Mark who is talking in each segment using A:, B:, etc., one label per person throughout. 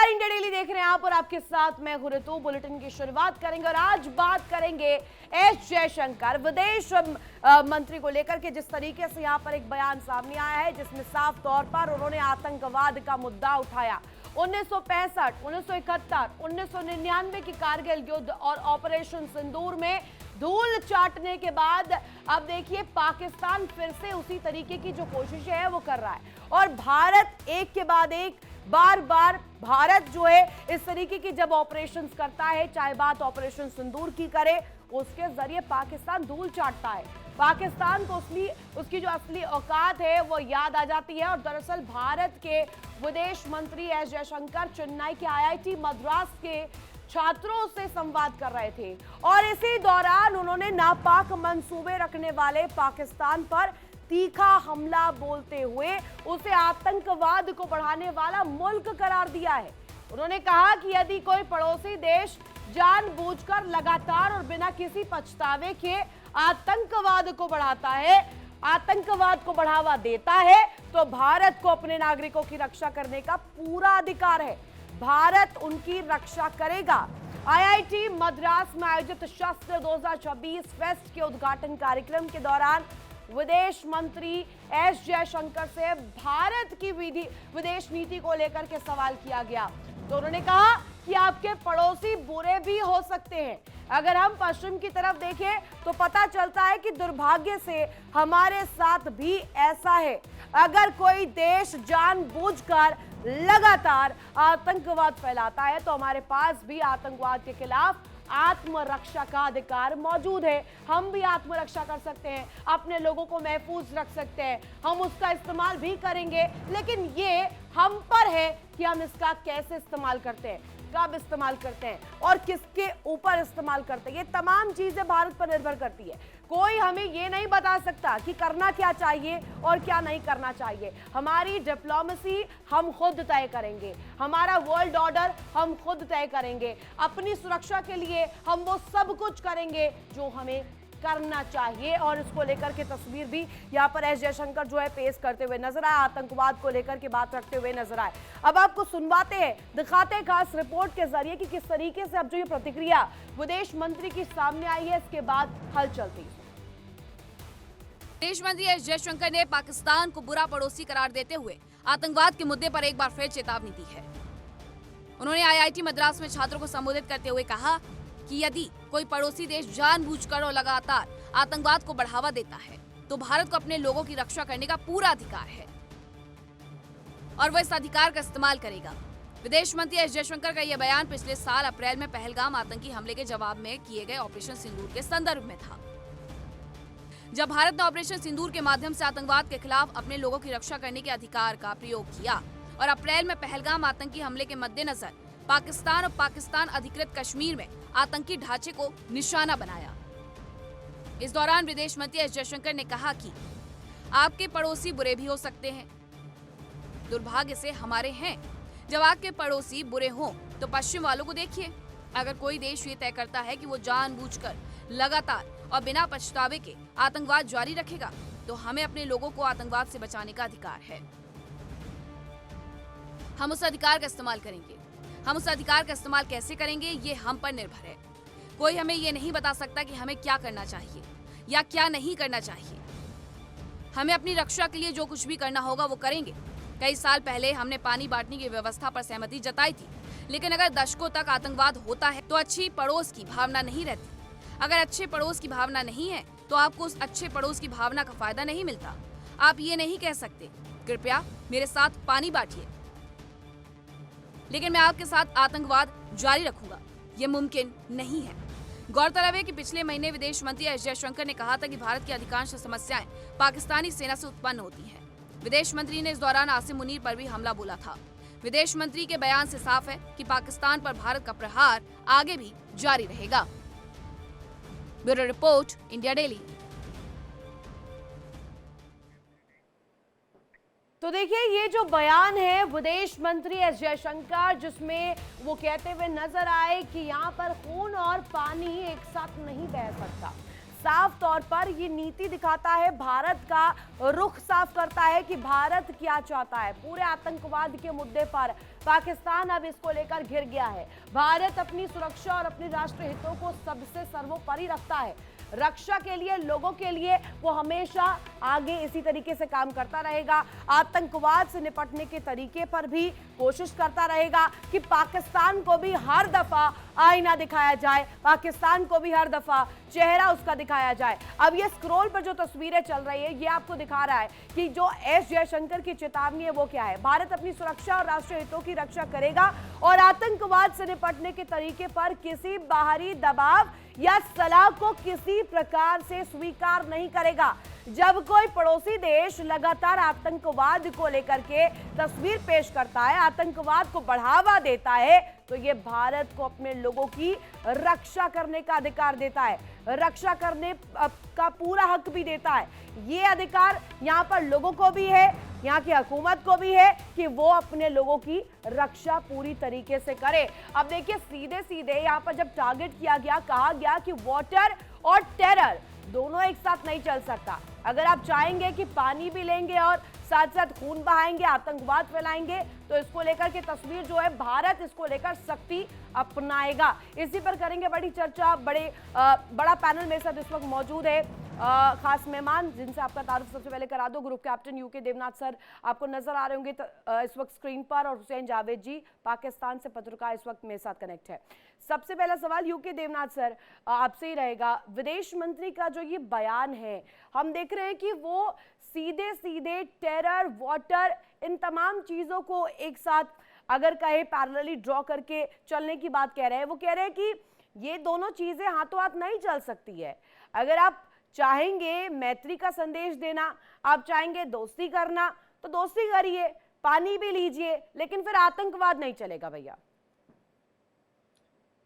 A: नमस्कार, India daily देख रहे हैं आप और आपके साथ मैं हूं ऋतु। बुलेटिन की शुरुआत करेंगे और आज बात करेंगे एस जयशंकर विदेश मंत्री को लेकर के जिस तरीके से यहां पर एक बयान सामने आया है जिसमें साफ तौर पर उन्होंने आतंकवाद का मुद्दा उठाया। 1965, 1971, 1999 की कारगिल युद्ध और ऑपरेशन सिंदूर में धूल चाटने के बाद अब देखिए पाकिस्तान फिर से उसी तरीके की जो कोशिशें है वो कर रहा है और भारत एक के बाद एक बार बार भारत जो है इस तरीके की जब ऑपरेशंस करता है, चाहे बात ऑपरेशन सिंदूर की करे, उसके जरिए पाकिस्तान धूल चाटता है। पाकिस्तान को उसकी जो असली औकात है वो याद आ जाती है और दरअसल भारत के विदेश मंत्री एस जयशंकर चेन्नई के आईआईटी मद्रास के छात्रों से संवाद कर रहे थे और इसी दौरान उन्होंने नापाक मंसूबे रखने वाले पाकिस्तान पर तीखा हमला बोलते हुए उसे आतंकवाद को बढ़ाने वाला मुल्क करार दिया है। उन्होंने कहा कि यदि कोई पड़ोसी देश जानबूझकर लगातार और बिना किसी पछतावे के आतंकवाद को बढ़ाता है, आतंकवाद को बढ़ावा देता है, तो भारत को अपने नागरिकों की रक्षा करने का पूरा अधिकार है। भारत उनकी रक्षा करेगा। आईआईटी मद्रास में आयोजित शस्त्र 2026 फेस्ट के उद्घाटन कार्यक्रम के दौरान विदेश मंत्री एस जयशंकर से भारत की विदेश नीति को लेकर के सवाल किया गया तो उन्होंने कहा कि आपके पड़ोसी बुरे भी हो सकते हैं। अगर हम पश्चिम की तरफ देखें तो पता चलता है कि दुर्भाग्य से हमारे साथ भी ऐसा है। अगर कोई देश जानबूझकर लगातार आतंकवाद फैलाता है तो हमारे पास भी आतंकवाद के खिलाफ आत्मरक्षा का अधिकार मौजूद है। हम भी आत्मरक्षा कर सकते हैं, अपने लोगों को महफूज रख सकते हैं, हम उसका इस्तेमाल भी करेंगे, लेकिन ये हम पर है कि हम इसका कैसे इस्तेमाल करते हैं, कब इस्तेमाल करते हैं और किसके ऊपर इस्तेमाल करते हैं। ये तमाम चीजें भारत पर निर्भर करती है। कोई हमें ये नहीं बता सकता कि करना क्या चाहिए और क्या नहीं करना चाहिए। हमारी डिप्लोमेसी हम खुद तय करेंगे, हमारा वर्ल्ड ऑर्डर हम खुद तय करेंगे, अपनी सुरक्षा के लिए हम वो सब कुछ करेंगे जो हमें करना चाहिए। और इसको लेकर के तस्वीर भी यहाँ पर एस जयशंकर जो है पेश करते हुए नजर आए, आतंकवाद को लेकर के बात रखते हुए नजर आए। अब आपको सुनवाते हैं, दिखाते हैं खास रिपोर्ट के जरिए कि किस तरीके से अब जो ये प्रतिक्रिया विदेश मंत्री की सामने आई है, इसके बाद हल चलती है।
B: विदेश मंत्री एस जयशंकर ने पाकिस्तान को बुरा पड़ोसी करार देते हुए आतंकवाद के मुद्दे पर एक बार फिर चेतावनी दी है। उन्होंने आईआईटी मद्रास में छात्रों को संबोधित करते हुए कहा कि यदि कोई पड़ोसी देश जानबूझकर और लगातार आतंकवाद को बढ़ावा देता है तो भारत को अपने लोगों की रक्षा करने का पूरा अधिकार है और वह इस अधिकार का इस्तेमाल करेगा। विदेश मंत्री एस जयशंकर का यह बयान पिछले साल अप्रैल में पहलगाम आतंकी हमले के जवाब में किए गए ऑपरेशन सिंदूर के संदर्भ में था, जब भारत ने ऑपरेशन सिंदूर के माध्यम से आतंकवाद के खिलाफ अपने लोगों की रक्षा करने के अधिकार का प्रयोग किया और अप्रैल में पहलगाम आतंकी हमले के मद्देनजर पाकिस्तान और पाकिस्तान अधिकृत कश्मीर में आतंकी ढांचे को निशाना बनाया। इस दौरान विदेश मंत्री एस जयशंकर ने कहा कि आपके पड़ोसी बुरे भी हो सकते हैं, दुर्भाग्य से हमारे हैं। जब आपके पड़ोसी बुरे हों तो पश्चिम वालों को देखिए। अगर कोई देश ये तय करता है कि वो जानबूझकर लगातार और बिना पछतावे के आतंकवाद जारी रखेगा तो हमें अपने लोगों को आतंकवाद से बचाने का अधिकार है। हम उस अधिकार का इस्तेमाल करेंगे। हम उस अधिकार का इस्तेमाल कैसे करेंगे ये हम पर निर्भर है। कोई हमें ये नहीं बता सकता कि हमें क्या करना चाहिए या क्या नहीं करना चाहिए। हमें अपनी रक्षा के लिए जो कुछ भी करना होगा वो करेंगे। कई साल पहले हमने पानी बांटने की व्यवस्था पर सहमति जताई थी, लेकिन अगर दशकों तक आतंकवाद होता है तो अच्छी पड़ोस की भावना नहीं रहती। अगर अच्छे पड़ोस की भावना नहीं है तो आपको उस अच्छे पड़ोस की भावना का फायदा नहीं मिलता। आप ये नहीं कह सकते कृपया मेरे साथ पानी बांटिए, लेकिन मैं आपके साथ आतंकवाद जारी रखूंगा। यह मुमकिन नहीं है। गौरतलब है कि पिछले महीने विदेश मंत्री एस जयशंकर ने कहा था कि भारत की अधिकांश समस्याएं पाकिस्तानी सेना से उत्पन्न होती हैं। विदेश मंत्री ने इस दौरान आसिम मुनीर पर भी हमला बोला था। विदेश मंत्री के बयान से साफ है कि पाकिस्तान पर भारत का प्रहार आगे भी जारी रहेगा। Bureau report, India daily.
A: तो देखिए ये जो बयान है विदेश मंत्री एस जयशंकर, जिसमें वो कहते हुए नजर आए कि यहाँ पर खून और पानी एक साथ नहीं बह सकता। साफ तौर पर ये नीति दिखाता है, भारत का रुख साफ करता है कि भारत क्या चाहता है। पूरे आतंकवाद के मुद्दे पर पाकिस्तान अब इसको लेकर घिर गया है। भारत अपनी सुरक्षा और अपने राष्ट्र हितों को सबसे सर्वोपरि रखता है। रक्षा के लिए, लोगों के लिए वो हमेशा आगे इसी तरीके से काम करता रहेगा। आतंकवाद से निपटने के तरीके पर भी कोशिश करता रहेगा कि पाकिस्तान को भी हर दफा आईना दिखाया जाए, पाकिस्तान को भी हर दफा चेहरा उसका दिखाया जाए। अब ये स्क्रॉल पर जो तस्वीरें चल रही है, ये आपको दिखा रहा है कि जो एस जयशंकर की चेतावनी है वो क्या है। भारत अपनी सुरक्षा और राष्ट्रीय हितों की रक्षा करेगा और आतंकवाद से निपटने के तरीके पर किसी बाहरी दबाव या सलाह को किसी प्रकार से स्वीकार नहीं करेगा। जब कोई पड़ोसी देश लगातार आतंकवाद को लेकर के तस्वीर पेश करता है, आतंकवाद को बढ़ावा देता है, तो ये भारत को अपने लोगों की रक्षा करने का अधिकार देता है, रक्षा करने का पूरा हक भी देता है। ये अधिकार यहाँ पर लोगों को भी है, यहाँ की हुकूमत को भी है कि वो अपने लोगों की रक्षा पूरी तरीके से करे। अब देखिए, सीधे सीधे यहाँ पर जब टारगेट किया गया, कहा गया कि वाटर और टेरर दोनों एक साथ नहीं चल सकता। अगर आप चाहेंगे कि पानी भी लेंगे और साथ साथ खून बहाएंगे, आतंकवाद फैलाएंगे, तो इसको लेकर के तस्वीर जो है, भारत इसको लेकर सख्ती अपनाएगा। इसी पर करेंगे बड़ी चर्चा। बड़ा पैनल मेरे साथ इस वक्त मौजूद है, खास मेहमान जिनसे आपका तारुफ सबसे पहले करा दो। Group captain UK Devnath sir आपको नजर आ रहे होंगे इस वक्त स्क्रीन पर, और हुसैन जावेद जी पाकिस्तान से पत्रकार इस वक्त मेरे साथ कनेक्ट है। सबसे पहला सवाल यूके देवनाथ सर आपसे ही रहेगा। विदेश मंत्री का जो ये बयान है, हम देख रहे हैं कि वो सीधे सीधे टेरर, वाटर, इन तमाम चीजों को एक साथ अगर कहे पैरेलली ड्रॉ करके चलने की बात कह रहे हैं। वो कह रहे हैं कि ये दोनों चीजें हाथों हाथ नहीं चल सकती है। अगर आप चाहेंगे मैत्री का संदेश देना, आप चाहेंगे दोस्ती करना, तो दोस्ती करिए, पानी भी लीजिए, लेकिन फिर आतंकवाद नहीं चलेगा भैया।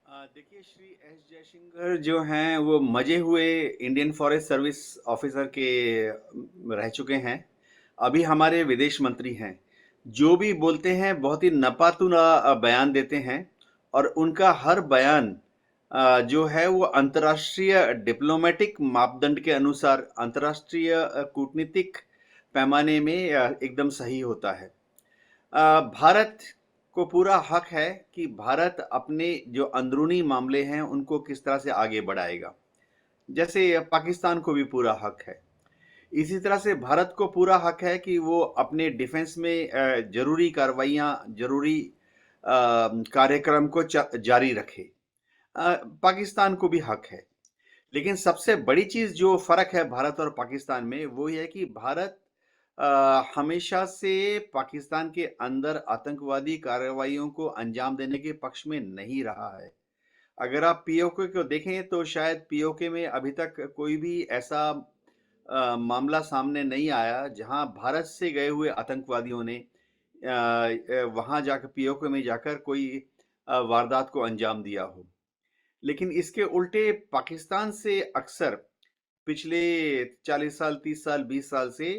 C: देखिए, श्री एस जयशंकर जो हैं वो मजे हुए इंडियन फॉरेस्ट सर्विस ऑफिसर के रह चुके हैं, अभी हमारे विदेश मंत्री हैं। जो भी बोलते हैं बहुत ही नपातुला बयान देते हैं, और उनका हर बयान जो है वो अंतर्राष्ट्रीय डिप्लोमेटिक मापदंड के अनुसार, अंतर्राष्ट्रीय कूटनीतिक पैमाने में एकदम सही होता है। भारत को पूरा हक है कि भारत अपने जो अंदरूनी मामले हैं उनको किस तरह से आगे बढ़ाएगा, जैसे पाकिस्तान को भी पूरा हक है। इसी तरह से भारत को पूरा हक है कि वो अपने डिफेंस में जरूरी कार्रवाइयाँ, जरूरी कार्यक्रम को जारी रखे। पाकिस्तान को भी हक है। लेकिन सबसे बड़ी चीज़ जो फ़र्क है भारत और पाकिस्तान में, वो ये है कि भारत हमेशा से पाकिस्तान के अंदर आतंकवादी कार्रवाइयों को अंजाम देने के पक्ष में नहीं रहा है। अगर आप पीओके को देखें तो शायद पीओके में अभी तक कोई भी ऐसा मामला सामने नहीं आया जहां भारत से गए हुए आतंकवादियों ने वहां जाकर पीओके में जाकर कोई वारदात को अंजाम दिया हो। लेकिन इसके उल्टे पाकिस्तान से अक्सर पिछले 40 साल, 30 साल, 20 साल से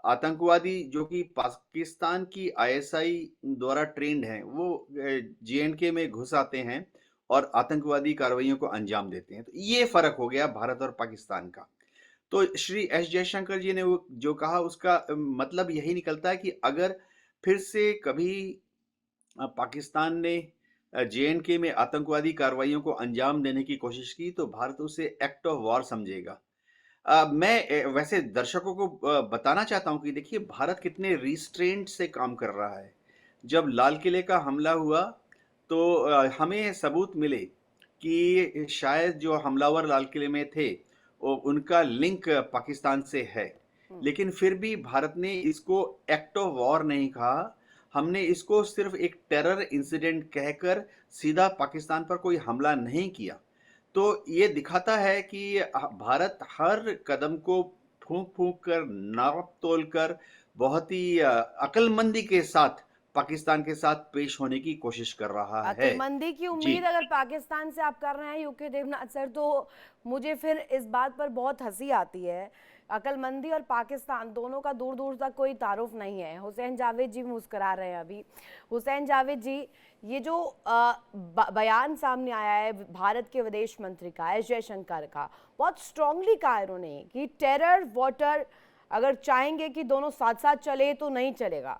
C: आतंकवादी जो कि पाकिस्तान की आईएसआई द्वारा ट्रेंड हैं, वो जेएंडके में घुस आते हैं और आतंकवादी कार्रवाइयों को अंजाम देते हैं। तो ये फर्क हो गया भारत और पाकिस्तान का। तो श्री एस जयशंकर जी ने वो जो कहा, उसका मतलब यही निकलता है कि अगर फिर से कभी पाकिस्तान ने जेएंडके में आतंकवादी कार्रवाइयों को अंजाम देने की कोशिश की तो भारत उसे एक्ट ऑफ वॉर समझेगा। मैं वैसे दर्शकों को बताना चाहता हूं कि देखिए भारत कितने रिस्ट्रेंट से काम कर रहा है। जब लाल किले का हमला हुआ तो हमें सबूत मिले कि शायद जो हमलावर लाल किले में थे उनका लिंक पाकिस्तान से है, लेकिन फिर भी भारत ने इसको एक्ट ऑफ वॉर नहीं कहा। हमने इसको सिर्फ एक टेरर इंसिडेंट कहकर सीधा पाकिस्तान पर कोई हमला नहीं किया। तो ये दिखाता है कि भारत हर कदम को फूंक फूंक कर, नाप तोल कर, बहुत ही अक्लमंदी के साथ पाकिस्तान के साथ पेश होने की कोशिश कर रहा है।
A: अक्लमंदी की उम्मीद अगर पाकिस्तान से आप कर रहे हैं यूके देवनाथ सर, तो मुझे फिर इस बात पर बहुत हंसी आती है अकलमंदी और पाकिस्तान दोनों का दूर दूर तक कोई तारुफ नहीं है। हुसैन जावेद जी मुस्कुरा रहे हैं अभी। हुसैन जावेद जी, ये जो बयान सामने आया है भारत के विदेश मंत्री का, एस जयशंकर का, बहुत स्ट्रांगली कहा इन्होंने कि टेरर वाटर अगर चाहेंगे कि दोनों साथ साथ चले तो नहीं चलेगा।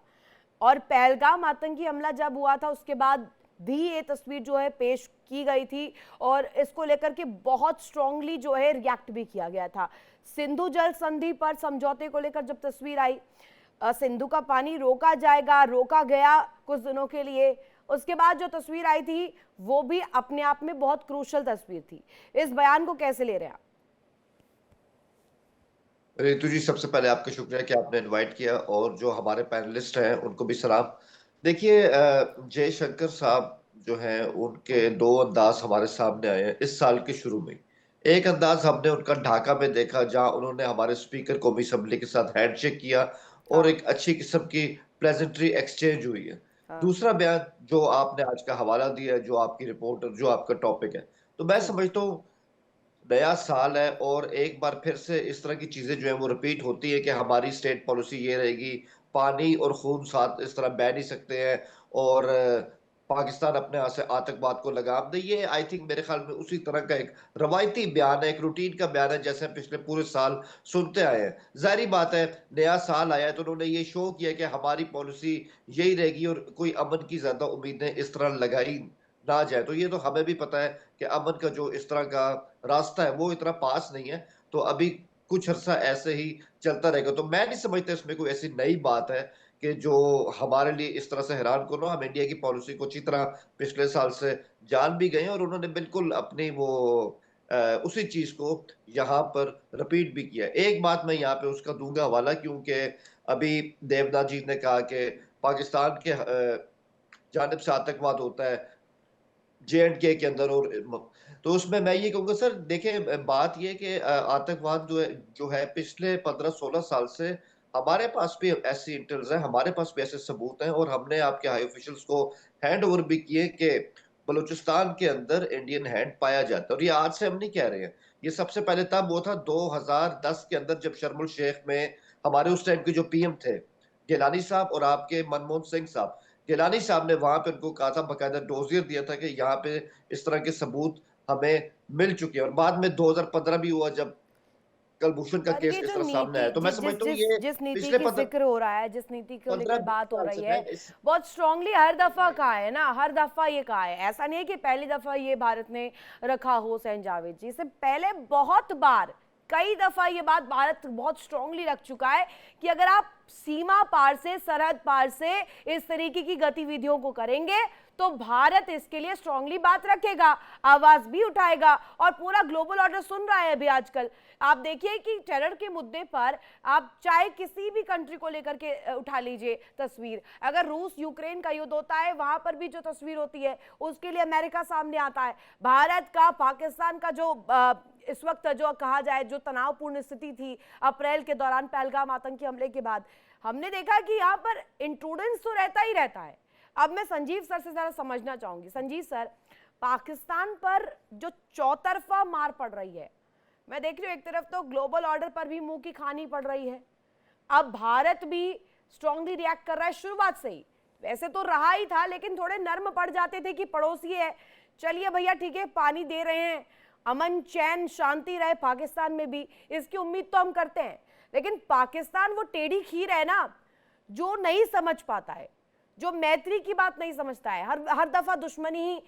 A: और पहलगाम आतंकी हमला जब हुआ था उसके बाद भी ये तस्वीर जो है पेश की गई थी और इसको लेकर के बहुत स्ट्रांगली जो है रिएक्ट भी किया गया था। सिंधु जल संधि पर समझौते को लेकर जब तस्वीर आई, सिंधु का पानी रोका जाएगा, रोका गया कुछ दिनों के लिए, उसके बाद जो तस्वीर आई थी वो भी अपने आप में बहुत क्रूशल तस्वीर थी। इस बयान को कैसे ले रहे हैं आप?
D: रितु जी, सबसे पहले आपका शुक्रिया कि आपने इनवाइट किया और जो हमारे पैनलिस्ट हैं उनको भी सलाम। देखिए, जयशंकर साहब जो हैं उनके दो अंदाज हमारे सामने आए हैं इस साल के शुरू में। एक अंदाज हमने उनका ढाका में देखा जहां उन्होंने हमारे स्पीकर कौमी असेंबली के साथ हैंडशेक किया और
A: हाँ,
D: एक अच्छी किस्म की प्लेजेंट्री एक्सचेंज हुई है।
A: हाँ,
D: दूसरा बयान जो आपने आज का हवाला दिया है, जो आपकी रिपोर्ट और जो आपका टॉपिक है, तो मैं
A: जी,
D: समझता हूँ नया साल है और एक बार फिर से इस तरह की चीजें जो है वो रिपीट होती है कि हमारी स्टेट पॉलिसी ये रहेगी, पानी और खून साथ इस तरह बह नहीं सकते हैं और पाकिस्तान अपने यहाँ से आतंकवाद को लगाम दे। ये आई थिंक मेरे ख्याल में उसी तरह का एक रवायती बयान है, एक रूटीन का बयान है जैसे हम पिछले पूरे साल सुनते आए हैं। जाहिर बात है, नया साल आया है तो उन्होंने ये शो किया कि हमारी पॉलिसी यही रहेगी और कोई अमन की ज्यादा उम्मीदें इस तरह लगाई ना जाए। तो ये तो हमें भी पता है कि अमन का जो इस तरह का रास्ता है वो इतना पास नहीं है, तो अभी कुछ अरसा ऐसे ही चलता रहेगा। तो मैं नहीं समझता इसमें कोई ऐसी नई बात है कि जो हमारे लिए इस तरह से हैरान करो। हम इंडिया की पॉलिसी को अच्छी तरह पिछले साल से जान भी गए हैं और उन्होंने बिल्कुल अपनी वो उसी चीज को यहाँ पर रिपीट भी किया। एक बात मैं यहाँ पे उसका दूंगा हवाला, क्योंकि अभी देवनाथ जी ने कहा कि पाकिस्तान के जानिब से आतंकवाद होता है J&K के अंदर। और तो उसमें मैं ये कहूंगा सर, देखें बात ये कि आतंकवाद जो है पिछले 15-16 साल से हमारे पास भी ऐसी इंटेल्स है, हमारे पास भी ऐसे सबूत हैं और हमने आपके हाई ऑफिशियल्स को हैंड ओवर भी किए कि बलूचिस्तान के अंदर इंडियन हैंड पाया जाता है। और ये आज से हम नहीं कह रहे हैं, ये सबसे पहले तब वो था 2010 के अंदर जब शर्मुल शेख में हमारे उस टाइम के जो पीएम थे गिलानी साहब और आपके मनमोहन सिंह साहब, गिलानी साहब ने वहां पे उनको कहा था, बकायदा डोजियर दिया था कि यहाँ पे इस तरह के सबूत हमें मिल चुके हैं। और बाद में 2015 भी हुआ जब कलभूषण का
A: पर
D: केस
A: ये
D: इस
A: जो
D: तरह सामने आया।
A: नीति
D: तो मैं
A: जिस
D: समझता हूँ
A: जिस
D: ये
A: जिस नीति
D: पिछले
A: की जिक्र हो रहा है, जिस नीति को लेकर
D: 15-20
A: बात हो
D: साल
A: रही
D: से
A: है,
D: मैं इस
A: बहुत स्ट्रांगली हर दफा कहा है ना, हर दफा ये कहा है। ऐसा नहीं है कि पहली दफा ये भारत ने रखा हो। हुसैन जावेद जी, इससे पहले बहुत बार कई दफा ये बात भारत बहुत स्ट्रांगली रख चुका है कि अगर आप सीमा पार से, सरहद पार से इस तरीके की गतिविधियों को करेंगे तो भारत इसके लिए स्ट्रांगली बात रखेगा, आवाज भी उठाएगा। और पूरा ग्लोबल ऑर्डर सुन रहा है अभी आजकल। आप देखिए कि टेरर के मुद्दे पर आप चाहे किसी भी कंट्री को लेकर के उठा लीजिए तस्वीर, अगर रूस यूक्रेन का युद्ध होता है वहां पर भी जो तस्वीर होती है उसके लिए अमेरिका सामने आता है। भारत का पाकिस्तान का जो इस वक्त जो कहा जाए जो तनावपूर्ण स्थिति थी अप्रैल के दौरान पहलगाम आतंकी हमले के बाद, हमने देखा कि यहाँ पर इंट्रूडेंस तो रहता ही रहता है। अब मैं संजीव सर से जरा समझना चाहूंगी। संजीव सर, पाकिस्तान पर जो चौतरफा मार पड़ रही है, मैं देख रही हूँ एक तरफ तो ग्लोबल ऑर्डर पर भी मुंह की खानी पड़ रही है, अब भारत भी स्ट्रांगली रिएक्ट कर रहा है। शुरुआत से ही वैसे तो रहा ही था, लेकिन थोड़े नर्म पड़ जाते थे कि पड़ोसी है, चलिए भैया ठीक है पानी दे रहे हैं, अमन चैन शांति रहे पाकिस्तान में भी, इसकी उम्मीद तो हम करते हैं। लेकिन पाकिस्तान वो टेढ़ी खीर है ना जो नहीं समझ पाता है, जो मैत्री की बात नहीं समझता है, हर दफा दुश्मनी ही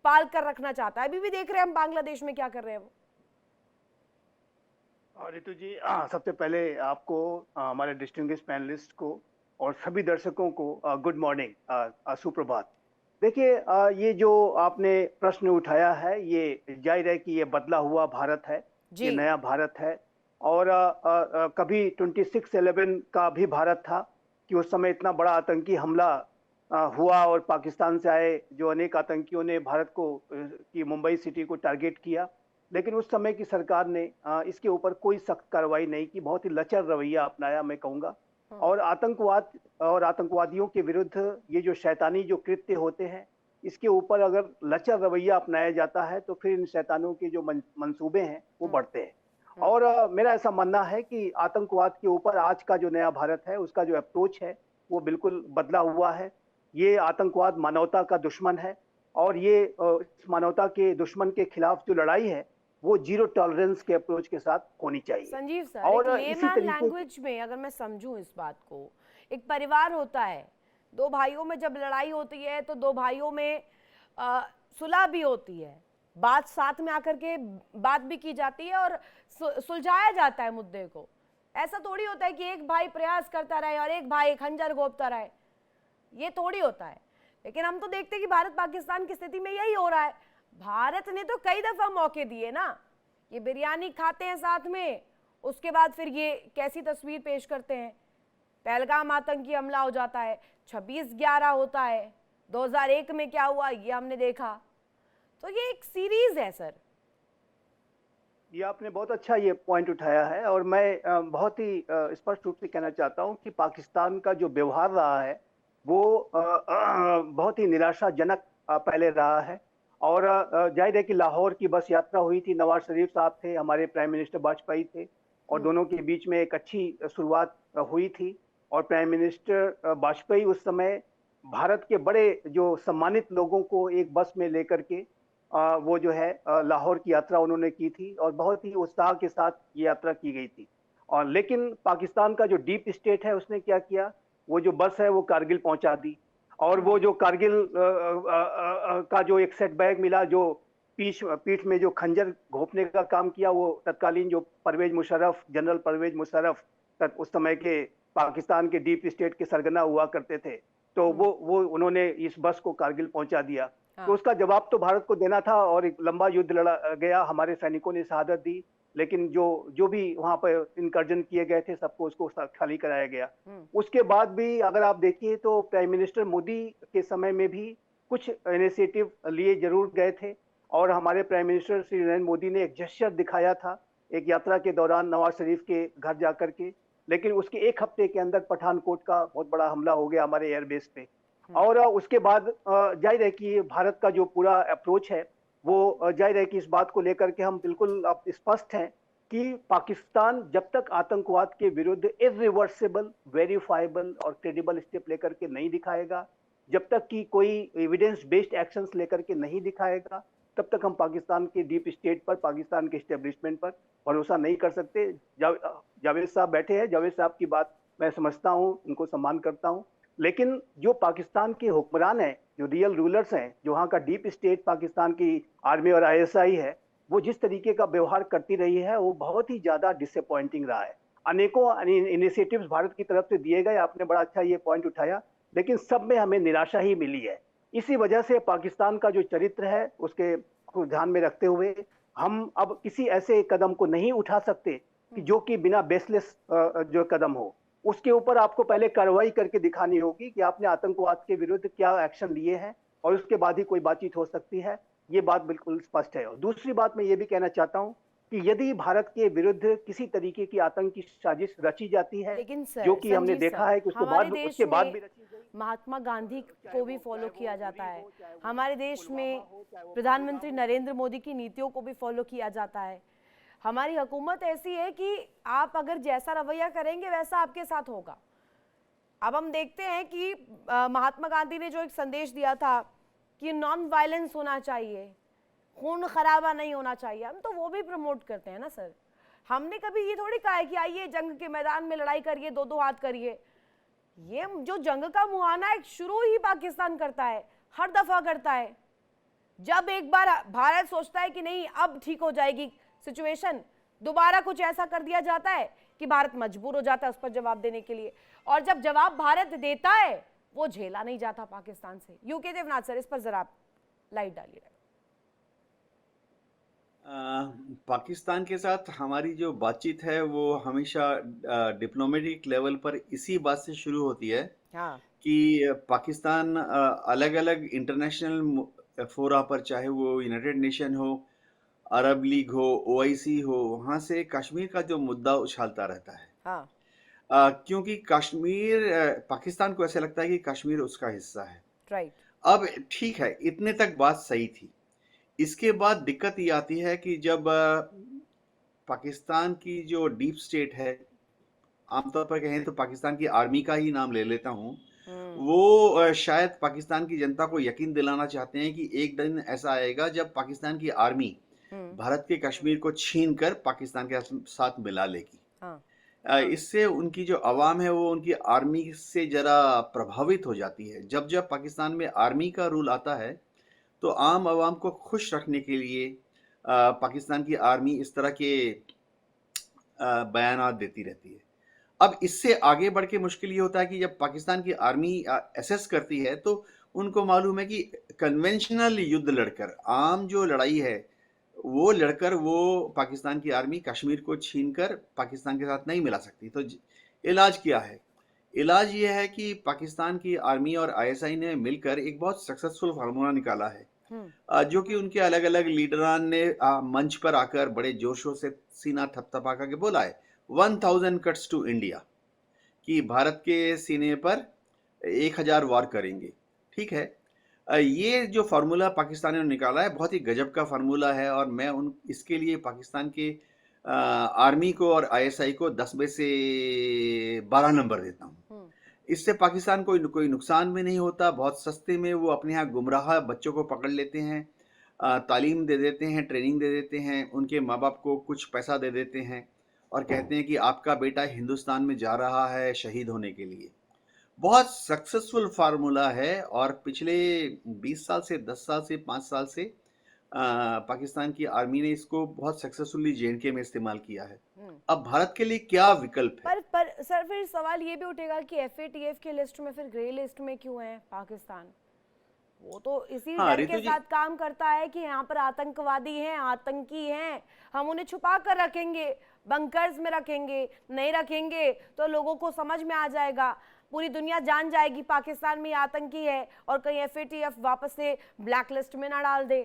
A: पाल कर रखना चाहता है। अभी भी देख रहे हैं हम बांग्लादेश में क्या कर रहे हैं वो।
E: रितु जी, सबसे पहले आपको, हमारे डिस्टिंग्विश्ड पैनलिस्ट को और सभी दर्शकों को गुड मॉर्निंग, सुप्रभात। देखिए, ये जो आपने प्रश्न उठाया है ये जाहिर है कि ये बदला हुआ भारत है, ये नया भारत है। और कभी 26/11 का भी भारत था कि उस समय इतना बड़ा आतंकी हमला हुआ और पाकिस्तान से आए जो अनेक आतंकियों ने भारत को की मुंबई सिटी को टारगेट किया, लेकिन उस समय की सरकार ने इसके ऊपर कोई सख्त कार्रवाई नहीं की, बहुत ही लचर रवैया अपनाया मैं कहूँगा। और आतंकवाद और आतंकवादियों के विरुद्ध ये जो शैतानी जो कृत्य होते हैं, इसके ऊपर अगर लचर रवैया अपनाया जाता है तो फिर इन शैतानों के जो मंसूबे हैं वो बढ़ते हैं। और मेरा ऐसा मानना है कि आतंकवाद के ऊपर आज का जो नया भारत है उसका जो अप्रोच है वो बिल्कुल बदला हुआ है। ये आतंकवाद मानवता का दुश्मन है और ये इस मानवता के दुश्मन के खिलाफ जो लड़ाई है वो जीरो टॉलरेंस के अप्रोच के साथ होनी चाहिए।
A: संजीव सर,
E: और
A: एक
E: इसी
A: लेमैन
E: तरीके
A: लैंग्वेज में अगर मैं समझूं इस बात को, एक परिवार होता है, दो भाइयों में जब लड़ाई होती है तो दो भाइयों में सुलह भी होती है, बात साथ में आकर के बात भी की जाती है और सुलझाया जाता है मुद्दे को। ऐसा थोड़ी होता है कि एक भाई प्रयास करता रहे और एक भाई खंजर घोंपता रहे, ये थोड़ी होता है। लेकिन हम तो देखते हैं कि भारत पाकिस्तान की स्थिति में यही हो रहा है। भारत ने तो कई दफा मौके दिए ना, ये बिरयानी खाते हैं साथ में, उसके बाद फिर ये कैसी तस्वीर पेश करते हैं। पहलगाम आतंकी हमला हो जाता है, 26/11 होता है, 2001 में क्या हुआ ये हमने देखा। तो ये एक सीरीज है सर।
E: ये आपने बहुत अच्छा ये पॉइंट उठाया है और मैं बहुत ही स्पष्ट रूप से कहना चाहता हूं कि पाकिस्तान का जो व्यवहार रहा है वो बहुत ही निराशाजनक पहले रहा है। और जाहिर है कि लाहौर की बस यात्रा हुई थी, नवाज शरीफ साहब थे, हमारे प्राइम मिनिस्टर वाजपेयी थे और दोनों के बीच में एक अच्छी शुरुआत हुई थी। और प्राइम मिनिस्टर वाजपेयी उस समय भारत के बड़े जो सम्मानित लोगों को एक बस में लेकर के वो जो है लाहौर की यात्रा उन्होंने की थी और बहुत ही उत्साह के साथ ये यात्रा की गई थी। और लेकिन पाकिस्तान का जो डीप स्टेट है उसने क्या किया, वो जो बस है वो कारगिल पहुंचा दी और वो जो कारगिल का जो एक सेटबैक मिला, जो पीठ में जो खंजर घोंपने का काम किया, वो तत्कालीन जो परवेज मुशर्रफ, जनरल परवेज मुशर्रफ उस समय के पाकिस्तान के डीप स्टेट के सरगना हुआ करते थे, तो वो उन्होंने इस बस को कारगिल पहुंचा दिया। तो उसका जवाब तो भारत को देना था और एक लंबा युद्ध लड़ा गया, हमारे सैनिकों ने शहादत दी, लेकिन जो भी वहां पर इनकर्जन किए गए थे सबको उसको खाली कराया गया। उसके बाद भी अगर आप देखिए तो प्राइम मिनिस्टर मोदी के समय में भी कुछ इनिशिएटिव लिए जरूर गए थे और हमारे प्राइम मिनिस्टर श्री नरेंद्र मोदी ने एक जेस्चर दिखाया था एक यात्रा के दौरान नवाज शरीफ के घर जाकर के, लेकिन उसके एक हफ्ते के अंदर पठानकोट का बहुत बड़ा हमला हो गया हमारे एयरबेस पे। और उसके बाद जाहिर है कि भारत का जो पूरा अप्रोच है वो जाहिर है कि इस बात को लेकर के हम बिल्कुल अब स्पष्ट हैं कि पाकिस्तान जब तक आतंकवाद के विरुद्ध इरिवर्सिबल, वेरीफाइबल और क्रेडिबल स्टेप लेकर के नहीं दिखाएगा, जब तक कि कोई एविडेंस बेस्ड एक्शंस लेकर के नहीं दिखाएगा, तब तक हम पाकिस्तान के डीप स्टेट पर, पाकिस्तान के एस्टेब्लिशमेंट पर भरोसा नहीं कर सकते। जावेद साहब बैठे हैं, जावेद साहब की बात मैं समझता हूँ, उनको सम्मान करता हूँ, लेकिन जो पाकिस्तान के हुक्मरान हैं, जो रियल रूलर्स हैं, जो वहाँ का डीप स्टेट पाकिस्तान की आर्मी और आईएसआई है, वो जिस तरीके का व्यवहार करती रही है वो बहुत ही ज्यादा डिसअपॉइंटिंग रहा है। अनेकों इनिशिएटिव्स भारत की तरफ से दिए गए, आपने बड़ा अच्छा ये पॉइंट उठाया, लेकिन सब में हमें निराशा ही मिली है। इसी वजह से पाकिस्तान का जो चरित्र है उसके को ध्यान में रखते हुए हम अब किसी ऐसे कदम को नहीं उठा सकते कि जो कि बिना बेसलेस जो कदम हो। उसके ऊपर आपको पहले कार्रवाई करके दिखानी होगी कि आपने आतंकवाद के विरुद्ध क्या एक्शन लिए हैं और उसके बाद ही कोई बातचीत हो सकती है। ये बात बिल्कुल स्पष्ट है। और दूसरी बात मैं ये भी कहना चाहता हूँ कि यदि भारत के विरुद्ध किसी तरीके की आतंकी साजिश रची जाती है,
A: लेकिन सर,
E: जो कि हमने देखा है कि उसके बाद भी रची गई,
A: महात्मा गांधी को भी फॉलो किया जाता है, हमारे देश में प्रधानमंत्री नरेंद्र मोदी की नीतियों को भी फॉलो किया जाता है। हमारी हुकूमत ऐसी है कि आप अगर जैसा रवैया करेंगे वैसा आपके साथ होगा। अब हम देखते हैं कि महात्मा गांधी ने जो एक संदेश दिया था कि नॉन वायलेंस होना चाहिए, खून खराबा नहीं होना चाहिए, हम तो वो भी प्रमोट करते हैं ना सर। हमने कभी ये थोड़ी कहा है कि आइए जंग के मैदान में लड़ाई करिए, दो दो हाथ करिए। ये जो जंग का मुहाना है शुरू ही पाकिस्तान करता है, हर दफा करता है। जब एक बार भारत सोचता है कि नहीं अब ठीक हो जाएगी सिचुएशन, दोबारा कुछ ऐसा कर दिया जाता है कि भारत मजबूर हो जाता है उस पर जवाब देने के लिए। और जब जवाब भारत देता है वो झेला नहीं जाता पाकिस्तान से। यूके देवनाथ सर, इस पर जरा आप लाइट डालिए।
C: पाकिस्तान के साथ हमारी जो बातचीत है वो हमेशा डिप्लोमेटिक लेवल पर इसी बात से शुरू होती है कि पाकिस्तान अलग अलग इंटरनेशनल फोरा पर, चाहे वो यूनाइटेड नेशन हो, अरब लीग हो, ओआईसी हो, वहाँ से कश्मीर का जो मुद्दा उछालता रहता है। क्योंकि कश्मीर, पाकिस्तान को ऐसा लगता है कि कश्मीर उसका हिस्सा है।
A: राइट।
C: अब ठीक है, इतने तक बात सही थी। इसके बाद दिक्कत ये आती है कि जब पाकिस्तान की जो डीप स्टेट है, आमतौर पर कहें तो पाकिस्तान की आर्मी का ही नाम ले लेता हूँ, वो शायद पाकिस्तान की जनता को यकीन दिलाना चाहते हैं कि एक दिन ऐसा आएगा जब पाकिस्तान की आर्मी भारत के कश्मीर को छीन कर पाकिस्तान के साथ मिला लेगी।
A: हाँ,
C: इससे उनकी जो अवाम है वो उनकी आर्मी से जरा प्रभावित हो जाती है। जब जब पाकिस्तान में आर्मी का रूल आता है तो आम आवाम को खुश रखने के लिए पाकिस्तान की आर्मी इस तरह के बयानात देती रहती है। अब इससे आगे बढ़ के मुश्किल ये होता है कि जब पाकिस्तान की आर्मी असेस करती है तो उनको मालूम है कि कन्वेंशनल युद्ध लड़कर, आम जो लड़ाई है वो लड़कर वो पाकिस्तान की आर्मी कश्मीर को छीनकर पाकिस्तान के साथ नहीं मिला सकती। तो इलाज क्या है? इलाज ये है कि पाकिस्तान की आर्मी और आईएसआई ने मिलकर एक बहुत सक्सेसफुल फार्मूला निकाला है, जो कि उनके अलग अलग लीडरान ने मंच पर आकर बड़े जोशों से सीना थपथपा करके बोला है, 1000 कट्स टू इंडिया, कि भारत के सीने पर 1000 वार करेंगे। ठीक है, ये जो फार्मूला पाकिस्तान ने निकाला है बहुत ही गजब का फार्मूला है और मैं इसके लिए पाकिस्तान के आर्मी को और आईएसआई को 10 में से 12 नंबर देता हूँ। इससे पाकिस्तान को कोई नुकसान भी नहीं होता। बहुत सस्ते में वो अपने यहाँ गुमराह बच्चों को पकड़ लेते हैं, तालीम दे देते हैं, ट्रेनिंग दे देते हैं, उनके माँ बाप को कुछ पैसा दे देते हैं और कहते हैं कि आपका बेटा हिंदुस्तान में जा रहा है शहीद होने के लिए। बहुत सक्सेसफुल फार्मूला है और पिछले 20 साल से 10 साल से 5 साल से पाकिस्तान की आर्मी ने इसको बहुत सक्सेसफुली जेएनके में इस्तेमाल किया है। अब भारत के लिए क्या विकल्प है?
A: पर सर फिर सवाल ये भी उठेगा कि एफएटीएफ के लिस्ट में फिर ग्रे लिस्ट में क्यों है पाकिस्तान? वो तो इसी डर के साथ काम करता है कि यहाँ पर आतंकवादी हैं, आतंकी हैं, हम उन्हें छुपा कर रखेंगे, बंकर्स में रखेंगे, नहीं रखेंगे तो लोगों को समझ में आ जाएगा, पूरी दुनिया जान जाएगी पाकिस्तान में आतंकी है और कहीं एफएटीएफ वापस से ब्लैक लिस्ट में ना डाल दे।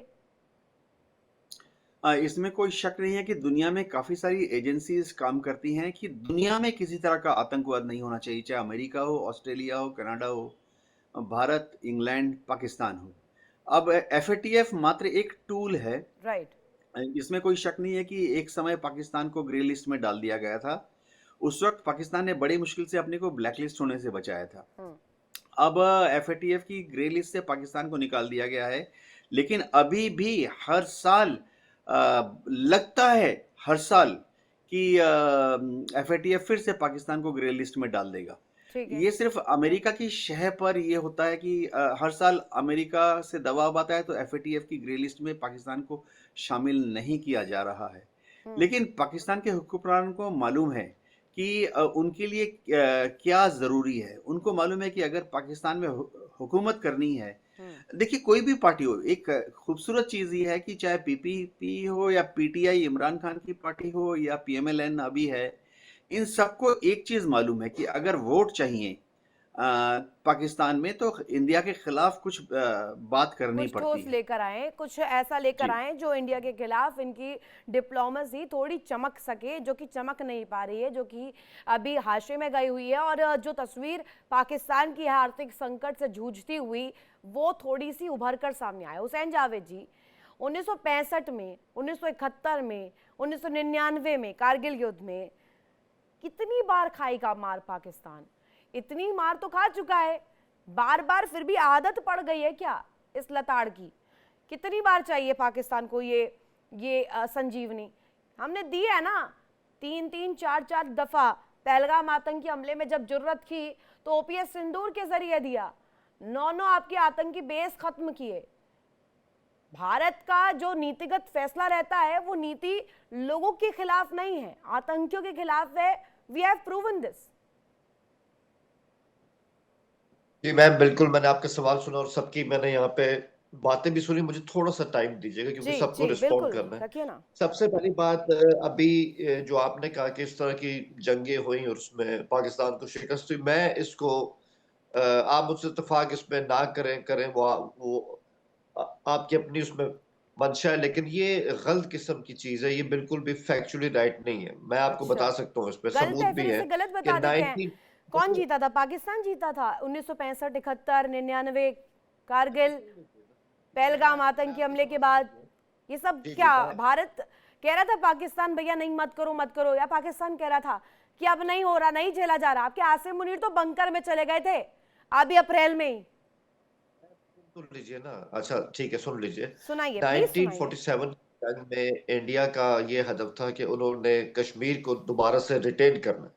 C: इसमें कोई शक नहीं है कि दुनिया में काफी सारी एजेंसीज काम करती हैं कि दुनिया में किसी तरह का आतंकवाद नहीं होना चाहिए, चाहे अमेरिका हो, ऑस्ट्रेलिया हो, कनाडा हो, भारत, इंग्लैंड, पाकिस्तान हो। अब एफएटीएफ मात्र एक टूल है, राइट। इसमें कोई शक नहीं है कि एक समय पाकिस्तान को ग्रे लिस्ट में डाल दिया गया था। उस वक्त पाकिस्तान ने बड़ी मुश्किल से अपने को ब्लैक लिस्ट होने से बचाया था। अब एफएटीएफ की ग्रे लिस्ट से पाकिस्तान को निकाल दिया गया है, लेकिन अभी भी हर साल लगता है हर साल कि एफएटीएफ फिर से पाकिस्तान को ग्रे लिस्ट में डाल देगा। ये सिर्फ अमेरिका की शह पर ये होता है कि हर साल अमेरिका से दबाव आता है तो एफएटीएफ की ग्रे लिस्ट में पाकिस्तान को शामिल नहीं किया जा रहा है। लेकिन पाकिस्तान के हुक्मरान को मालूम है कि उनके लिए क्या ज़रूरी है। उनको मालूम है कि अगर पाकिस्तान में हुकूमत करनी है, देखिए कोई भी पार्टी हो, एक खूबसूरत चीज़ ये है कि चाहे पीपीपी हो या पीटीआई इमरान खान की पार्टी हो या पीएमएलएन अभी है, इन सबको एक चीज़ मालूम है कि अगर वोट चाहिए पाकिस्तान में तो इंडिया के खिलाफ कुछ बात करनी पड़ती है,
A: कुछ ठोस लेकर आए, कुछ ऐसा लेकर आए जो इंडिया के खिलाफ इनकी डिप्लोमेसी थोड़ी चमक सके, जो कि चमक नहीं पा रही है, जो कि अभी हाशिए में गई हुई है। और जो तस्वीर पाकिस्तान की आर्थिक संकट से जूझती हुई वो थोड़ी सी उभर कर सामने आया। हुसैन जावेद जी, 1965 में, 1971 में, 1999 में कारगिल युद्ध में कितनी बार खाएगा मार पाकिस्तान? इतनी मार तो खा चुका है बार बार, फिर भी आदत पड़ गई है क्या इस लताड़ की? कितनी बार चाहिए पाकिस्तान को ये संजीवनी? हमने दी है ना 3-3, 4-4 दफा। पहलगाम आतंकी हमले में जब जरूरत की तो ओपीएस सिंदूर के जरिए दिया, 9 आपके आतंकी बेस खत्म किए। भारत का जो नीतिगत फैसला रहता है वो नीति लोगों के खिलाफ नहीं है, आतंकियों के खिलाफ है। We have proven this.
D: जी मैम, बिल्कुल, मैंने आपके सवाल सुना और सबकी मैंने यहाँ पे बातें भी सुनी। मुझे थोड़ा सा टाइम दीजिएगा क्योंकि सबको रिस्पॉन्ड करना है। सबसे पहली बात, अभी जो आपने कहा कि इस तरह की जंगें हुई और उसमें पाकिस्तान को शिकस्त हुई, मैं इसको आप मुझसे इत्तेफाक इसमें ना करें वो आपकी अपनी उसमें मंशा है, लेकिन ये गलत किस्म की चीज है। ये बिल्कुल भी फैक्चुअली राइट नहीं है। मैं आपको बता सकता हूँ, इस पे सबूत भी है।
A: गलत बता देते हैं। कौन जीता था? पाकिस्तान जीता था 1965, 71, 99, कारगिल, पहलगाम आतंकी हमले के बाद। ये सब क्या भारत कह रहा था पाकिस्तान भैया नहीं मत करो, या पाकिस्तान कह रहा था कि अब नहीं हो रहा, नहीं झेला जा रहा? आपके आसिम मुनीर तो बंकर में चले गए थे अभी अप्रैल में ही।
D: सुन लीजिए ना, अच्छा ठीक है, सुन लीजिए।
A: सुनाइए प्लीज, सुनाइए।
D: 1947 जंग में इंडिया का ये हदफ था कि उन्होंने कश्मीर को दोबारा से रिटेन करना।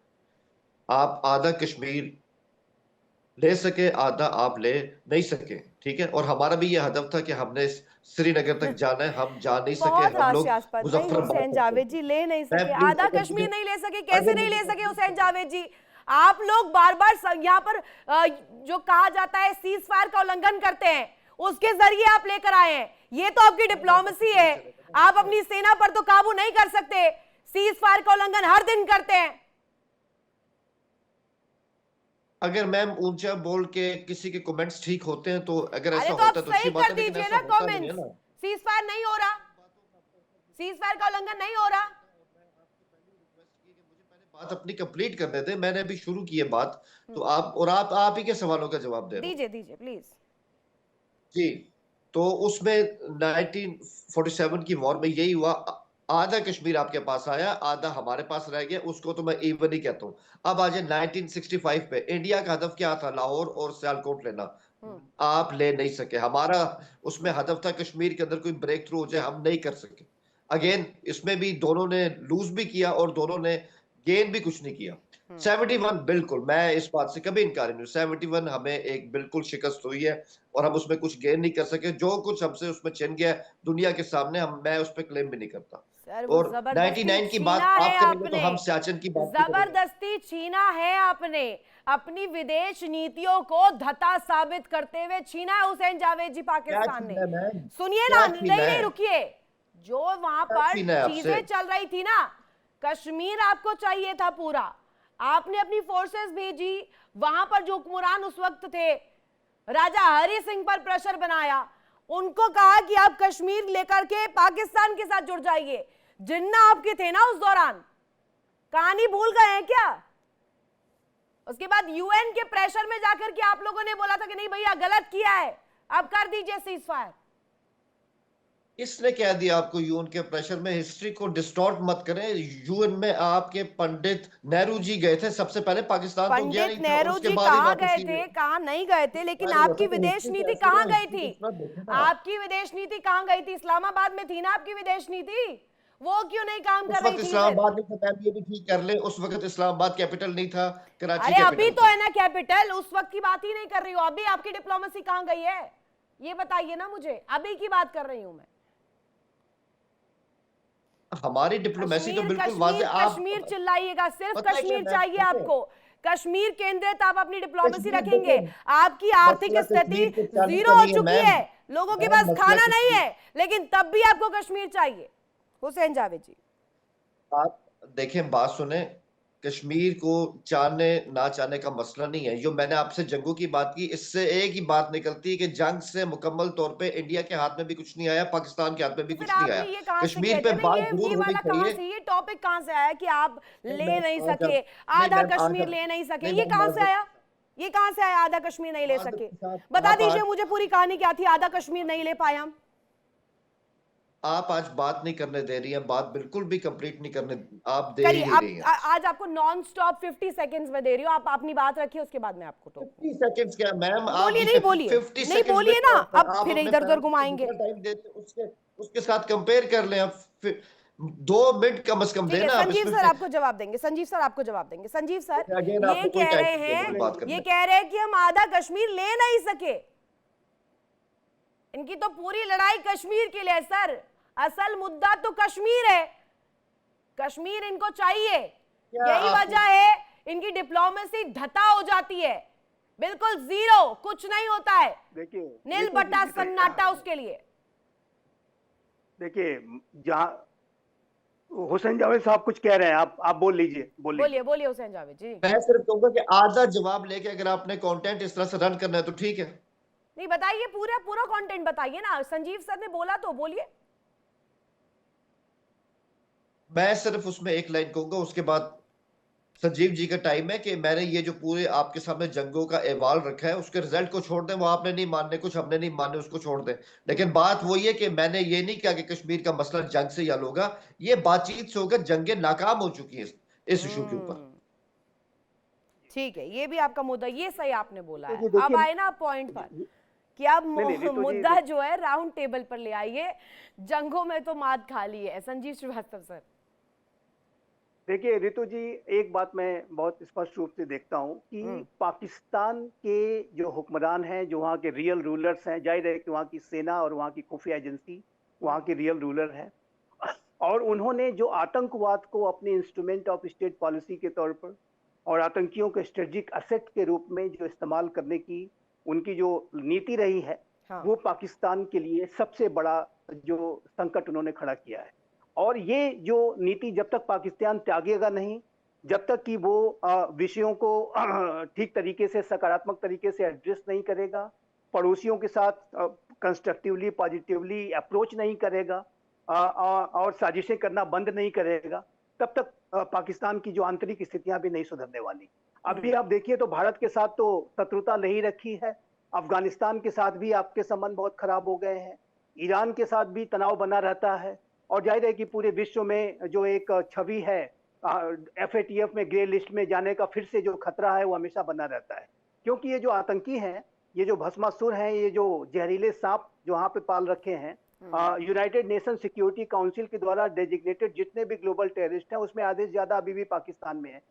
D: आप आधा कश्मीर ले सके, आधा आप ले नहीं सके, ठीक है। और हमारा भी ये हदफ था कि हमने श्रीनगर तक जाना है, हम जा नहीं सके,
A: बहुत
D: हम लोग
A: हास्यास्पद। नहीं
D: मुजफ्फराबाद
A: हुसैन
D: तक
A: जावेद
D: पहुंचे।
A: जी ले नहीं
D: मैं
A: सके,
D: प्लीज
A: आधा
D: अगर
A: कश्मीर
D: मुझे
A: नहीं ले सके, कैसे
D: अगर
A: नहीं ले
D: मुझे
A: सके हुसैन जावेद जी? आप लोग बार बार यहाँ पर जो कहा जाता है सीज फायर का उल्लंघन करते हैं, उसके जरिए आप लेकर आए हैं। ये तो आपकी डिप्लोमेसी है। आप अपनी सेना पर तो काबू नहीं कर सकते, सीज फायर का उल्लंघन हर दिन करते हैं।
D: अगर मैम ऊंचा बोल के किसी के कमेंट्स ठीक होते हैं तो अगर
A: अरे
D: ऐसा
A: तो आप
D: होता है तो
A: सही
D: अच्छी बात
A: कर
D: है, लेकिन
A: दीजिए
D: ऐसा
A: ना
D: होता नहीं है
A: कमेंट्स।
D: ना।
A: सीज फायर नहीं हो रहा, सीज फायर का उल्लंघन नहीं हो रहा।
D: बात अपनी कंप्लीट करने दे, मैंने अभी शुरू की है बात, तो आप ही के सवालों का जवाब दे रहा हूं।
A: दीजिए दीजिए प्लीज।
D: जी, तो उसमें 1947 की वॉर में यही हुआ, आधा कश्मीर आपके पास आया, आधा हमारे पास रह गया, उसको तो मैं इवन ही कहता हूँ। अब आज 1965 पे इंडिया का हदफ क्या था? लाहौर और सियालकोट लेना। आप ले नहीं सके। हमारा उसमें हदफ था कश्मीर के अंदर कोई ब्रेक थ्रू हो जाए, हम नहीं कर सके। अगेन इसमें भी दोनों ने लूज भी किया और दोनों ने गेन भी कुछ नहीं किया। 71 बिल्कुल, मैं इस बात से कभी इनकार नहीं हूं। 71 हमें एक बिल्कुल शिकस्त हुई है और हम उसमें कुछ गेन नहीं कर सके। जो कुछ हमसे उसमें छिन गया दुनिया के सामने, मैं उस पर क्लेम भी नहीं करता।
A: सर वो
D: और
A: जबरदस्ती
D: 99 की बात
A: छीना है
D: आप करेंगे तो
A: आपने,
D: हम सियाचिन की बात भी करेंगे।
A: जबरदस्ती छीना है आपने, अपनी विदेश नीतियों को धता साबित करते हुए छीना है हुसैन जावेद जी पाकिस्तान ने।
D: छीना है मैम?
A: सुनिए ना,
D: क्या छीना
A: नहीं
D: है?
A: रुकिए। जो वहां
D: क्या
A: पर
D: छीना है आपसे?
A: चीजें चल रही थी ना, कश्मीर आपको चाहिए था पूरा, आपने अपनी फोर्सेस भेजी वहां पर। जो हुक्मरान उस वक्त थे, राजा हरि सिंह पर प्रेशर बनाया, उनको कहा कि आप कश्मीर लेकर के पाकिस्तान के साथ जुड़ जाइए। जिन्ना आपके थे ना उस दौरान, कहानी भूल गए हैं क्या? उसके बाद यूएन के प्रेशर में जाकर के आप लोगों ने बोला था कि नहीं भैया गलत किया है, अब कर दीजिए सीज फायर।
D: इसने क्या दिया आपको यूएन के प्रेशर में? हिस्ट्री को डिस्टॉर्ट मत करें। यूएन में आपके पंडित नेहरू जी गए थे सबसे पहले, पाकिस्तान तो गया
A: पंडित
D: नहीं था, और
A: नेहरू
D: उसके
A: जी
D: बाद ही
A: कहाँ
D: वापस
A: गए थे, कहाँ नहीं गए थे, लेकिन
D: अरे
A: आपकी
D: वैसे तो
A: विदेश
D: हिस्ट्री
A: नीति
D: कैसी
A: कहाँ
D: है,
A: गई
D: हिस्ट्री
A: थी?
D: दूसरा देखें ना।
A: आपकी विदेश नीति कहाँ गई थी? इस्लामाबाद में थी ना आपकी विदेश नीति, वो क्यों नहीं काम
D: उस
A: कर
D: वक्त
A: रही थी?
D: इस्लामाबाद नहीं था मैम, ये भी ठीक कर ले, उस वक्त इस्लामाबाद कैपिटल नहीं था, कराची
A: अरे अभी
D: कैपिटल
A: तो
D: था।
A: है ना कैपिटल, उस वक्त की बात ही नहीं कर रही हूँ। अभी आपकी डिप्लोमेसी कहाँ गई है, ये बताइए ना मुझे, अभी की बात कर रही हूँ मैं।
D: हमारी डिप्लोमेसी तो बिल्कुल वाज़ेह। आप
A: कश्मीर चिल्लाइएगा, सिर्फ
D: पता है क्या
A: कश्मीर
D: मैम,
A: चाहिए
D: देखिए,
A: आपको। कश्मीर केंद्रित आप अपनी डिप्लोमेसी
D: कश्मीर
A: रखेंगे।
D: देखिए,
A: आपकी आर्थिक
D: मसला
A: स्थिति
D: कश्मीर के चालू
A: जीरो
D: का
A: हो
D: नहीं है
A: चुकी
D: मैम।
A: है, लोगों के
D: मैम,
A: पास
D: मसला
A: खाना नहीं
D: कश्मीर-
A: है, लेकिन तब भी आपको कश्मीर चाहिए। हुसैन जावेद जी,
D: आप देखें, बात सुने, कश्मीर को चाहने ना चाहने का मसला नहीं है। जो मैंने आपसे जंगों की बात की, इससे एक ही बात निकलती है कि जंग से मुकम्मल तौर पे इंडिया के हाथ में भी कुछ नहीं आया, पाकिस्तान के हाथ में भी
A: फिर
D: कुछ नहीं
A: आपने
D: आया।
A: ये कहां से
D: कश्मीर
A: कह
D: पे
A: दिया ना,
D: बात जरूर
A: ये
D: होनी
A: वाला कहां
D: चाहिए।
A: से, ये टॉपिक कहां से आया कि आप ले
D: मैम,
A: नहीं
D: आज
A: सके,
D: आप- नहीं
A: आधा
D: मैम, आज
A: कश्मीर
D: आप-
A: ले नहीं सके,
D: नहीं
A: ये
D: मैम,
A: कहां
D: आज
A: से आया? ये कहां से आया आधा कश्मीर नहीं ले
D: माजरत
A: सके?
D: के साथ
A: बता
D: आप
A: दीजिए
D: आज-
A: मुझे पूरी कहानी क्या थी, आधा कश्मीर नहीं ले पाए हम।
D: आप आज बात नहीं करने दे रही हैं, बात बिल्कुल भी कंप्लीट नहीं करने आप दे ही
A: करिए,
D: नहीं रही हैं।
A: आज आपको नॉन स्टॉप 50 सेकंड्स में दे रही हूँ, आप अपनी बात रखिए, उसके बाद मैं आपको तो
D: 50 सेकंड्स क्या मैम, आप
A: बोलिए, नहीं बोलिए,
D: 50
A: नहीं
D: सेकंड्स
A: बोलिए
D: में
A: ना,
D: आप
A: अब फिर
D: अपने
A: इधर उधर
D: पैरेंट्स को
A: घुमाएंगे।
D: जितना टाइम देते उसके साथ कंपेयर कर लें आप। 2 मिनट कम से कम
A: ठीक है,
D: देना आप
A: संजीव
D: इसमें।
A: सर आपको जवाब देंगे, संजीव सर आपको जवाब देंगे। संजीव सर
D: Again,
A: ये
D: आपको कोई
A: कह
D: टाइम
A: रहे
D: नहीं देना बात
A: हैं,
D: करने
A: ये
D: का।
A: कह रहे हैं कि हम आधा कश्मीर ले नहीं सके। इनकी तो पूरी लड़ाई कश्मीर के लिए है सर, असल मुद्दा तो कश्मीर है, कश्मीर इनको चाहिए। यही वजह है इनकी डिप्लोमेसी धता हो जाती है, बिल्कुल जीरो, कुछ नहीं होता है,
E: देखिए
A: नील बट्टा सन्नाटा उसके लिए।
E: देखिए, जहाँ हुसैन जावेद साहब कुछ कह रहे हैं, आप बोल लीजिए,
A: बोलिए बोलिए हुसैन जावेद जी।
D: मैं सिर्फ कहूंगा कि आधा जवाब लेके अगर आपने कंटेंट इस तरह से रन करना है तो ठीक है।
A: नहीं बताइए, पूरा पूरा कंटेंट बताइए ना, संजीव सर ने बोला तो बोलिए।
D: मैं सिर्फ उसमें एक लाइन कहूंगा, उसके बाद संजीव जी का टाइम है कि मैंने ये जो पूरे आपके सामने जंगों का अहवाल रखा है उसके रिजल्ट को छोड़ दें, वो आपने नहीं मानने, कुछ हमने नहीं मानने, उसको छोड़ दें। लेकिन बात वही है कि मैंने ये नहीं कहा कि कश्मीर का मसला जंग से हल होगा। ये बातचीत से होकर जंगें नाकाम हो चुकी है इस इशू के ऊपर।
A: ठीक है, ये भी आपका मुद्दा, ये सही आपने बोला है।
E: देखिए
A: अब आए ना पॉइंट पर कि अब
E: नहीं, ऋतु जी,
A: मुद्दा जो है राउंड टेबल पर ले आइए। जंगों में तो मात खा ली है। संजीव श्रीवास्तव सर।
E: देखिए ऋतु जी, एक बात मैं बहुत स्पष्ट रूप से देखता हूं कि पाकिस्तान के जो हुक्मरान हैं, जो वहाँ के रियल रूलर्स हैं, जाहिर है कि वहाँ की सेना और वहाँ की खुफिया एजेंसी वहाँ के रियल रूलर हैं, और उन्होंने जो आतंकवाद को अपने इंस्ट्रूमेंट ऑफ स्टेट पॉलिसी के तौर पर और आतंकियों के स्ट्रेटेजिक असेट के रूप में जो इस्तेमाल करने की उनकी जो नीति रही है,
A: हाँ।
E: वो पाकिस्तान के लिए सबसे बड़ा जो संकट उन्होंने खड़ा किया है। और ये जो नीति जब तक पाकिस्तान त्यागेगा नहीं, जब तक कि वो विषयों को ठीक तरीके से, सकारात्मक तरीके से एड्रेस नहीं करेगा, पड़ोसियों के साथ कंस्ट्रक्टिवली पॉजिटिवली अप्रोच नहीं करेगा, और साजिशें करना बंद नहीं करेगा, तब तक पाकिस्तान की जो आंतरिक स्थितियां भी नहीं सुधरने वाली। अभी आप देखिए तो भारत के साथ तो शत्रुता नहीं रखी है, अफगानिस्तान के साथ भी आपके संबंध बहुत खराब हो गए हैं, ईरान के साथ भी तनाव बना रहता है, और जाहिर है कि पूरे विश्व में जो एक छवि है FATF में ग्रे लिस्ट में जाने का फिर से जो खतरा है वो हमेशा बना रहता है। क्योंकि ये जो आतंकी हैं, ये जो भस्मासुर हैं, ये जो जहरीले सांप जो वहाँ पे पाल रखे हैं, यूनाइटेड नेशन सिक्योरिटी काउंसिल के द्वारा डेजिग्नेटेड जितने भी ग्लोबल टेररिस्ट हैं, उसमें आधे से ज्यादा अभी भी पाकिस्तान में है।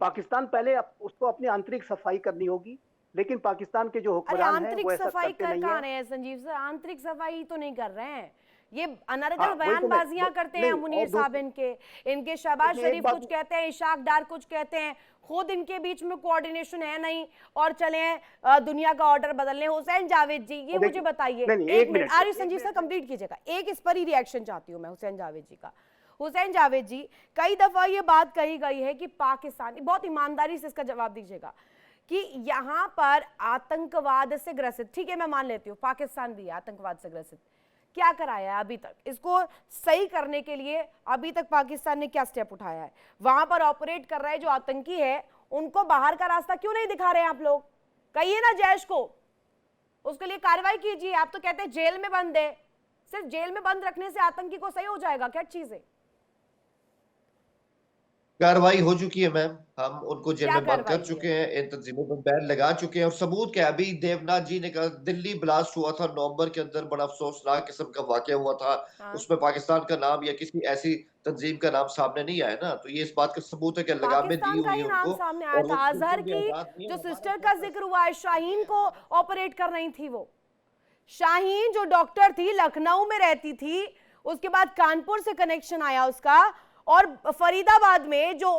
E: पाकिस्तान पहले उसको अपनी आंतरिक सफाई करनी होगी, लेकिन पाकिस्तान के जो हुक्मरान हैं
A: आंतरिक
E: वो ऐसा
A: सफाई
E: करते
A: कर
E: नहीं
A: कहाँ
E: है।
A: रहे हैं संजीव सर? आंतरिक सफाई तो नहीं कर रहे हैं, ये अनर्गल
E: हाँ, वही तो
A: बयानबाजियां करते हैं
E: नहीं,
A: मुनीर
E: और
A: साहब। इनके शहबाज
E: देखिए, एक
A: शरीफ
E: बात-
A: कुछ कहते हैं, इशाक डार कुछ कहते हैं, खुद इनके बीच में कोऑर्डिनेशन है नहीं, और चले हैं दुनिया का ऑर्डर बदलने। हुसैन जावेद जी, ये मुझे बताइए,
E: नहीं,
A: एक minute Arif Sanjeev sir complete कीजिएगा, एक इस पर ही रिएक्शन चाहती हूँ मैं हुसैन जावेद जी का। हुसैन जावेद जी, कई दफा ये बात कही गई है कि पाकिस्तान, बहुत ईमानदारी से इसका जवाब दीजिएगा, कि यहाँ पर आतंकवाद से ग्रसित, ठीक है मैं मान लेती हूँ पाकिस्तान भी है आतंकवाद से ग्रसित, क्या कराया है अभी तक? इसको सही करने के लिए अभी तक पाकिस्तान ने क्या स्टेप उठाया है? वहां पर ऑपरेट कर रहे जो आतंकी है, उनको बाहर का रास्ता क्यों नहीं दिखा रहे हैं आप लोग? कहिए ना जैश को, उसके लिए कार्रवाई कीजिए। आप तो कहते हैं जेल में बंद है, सिर्फ जेल में बंद रखने से आतंकी को सही हो जाएगा क्या? चीज है,
D: कार्रवाई हो चुकी है मैम, हम उनको जेल
A: क्या
D: में बंद कर
A: कार्रवाई
D: चुके हैं, इन तंजीमों पर बैन लगा चुके हैं, और सबूत क्या है? अभी देवनाथ जी ने कहा दिल्ली ब्लास्ट हुआ था नवंबर के अंदर, बड़ा अफसोसनाक किस्म का वाकया हुआ था,
A: हाँ।
D: उसमें पाकिस्तान का नाम या किसी ऐसी तंजीम का नाम सामने नहीं आया ना, तो ये इस बात का सबूत है कि लगामें दी
A: पाकिस्तान का
D: हुई
A: ही
D: है
A: नाम
D: उनको,
A: सामने आया
D: और वो
A: था। अजहर
D: बिल्कुल भी
A: की
D: आजाद नहीं है।
A: जो
D: हमारे
A: सिस्टर का जिक्र हुआ है, शाहीन को ऑपरेट कर रही थी वो। शाहीन जो डॉक्टर थी, लखनऊ में रहती थी, उसके बाद कानपुर से कनेक्शन आया उसका, और फरीदाबाद में जो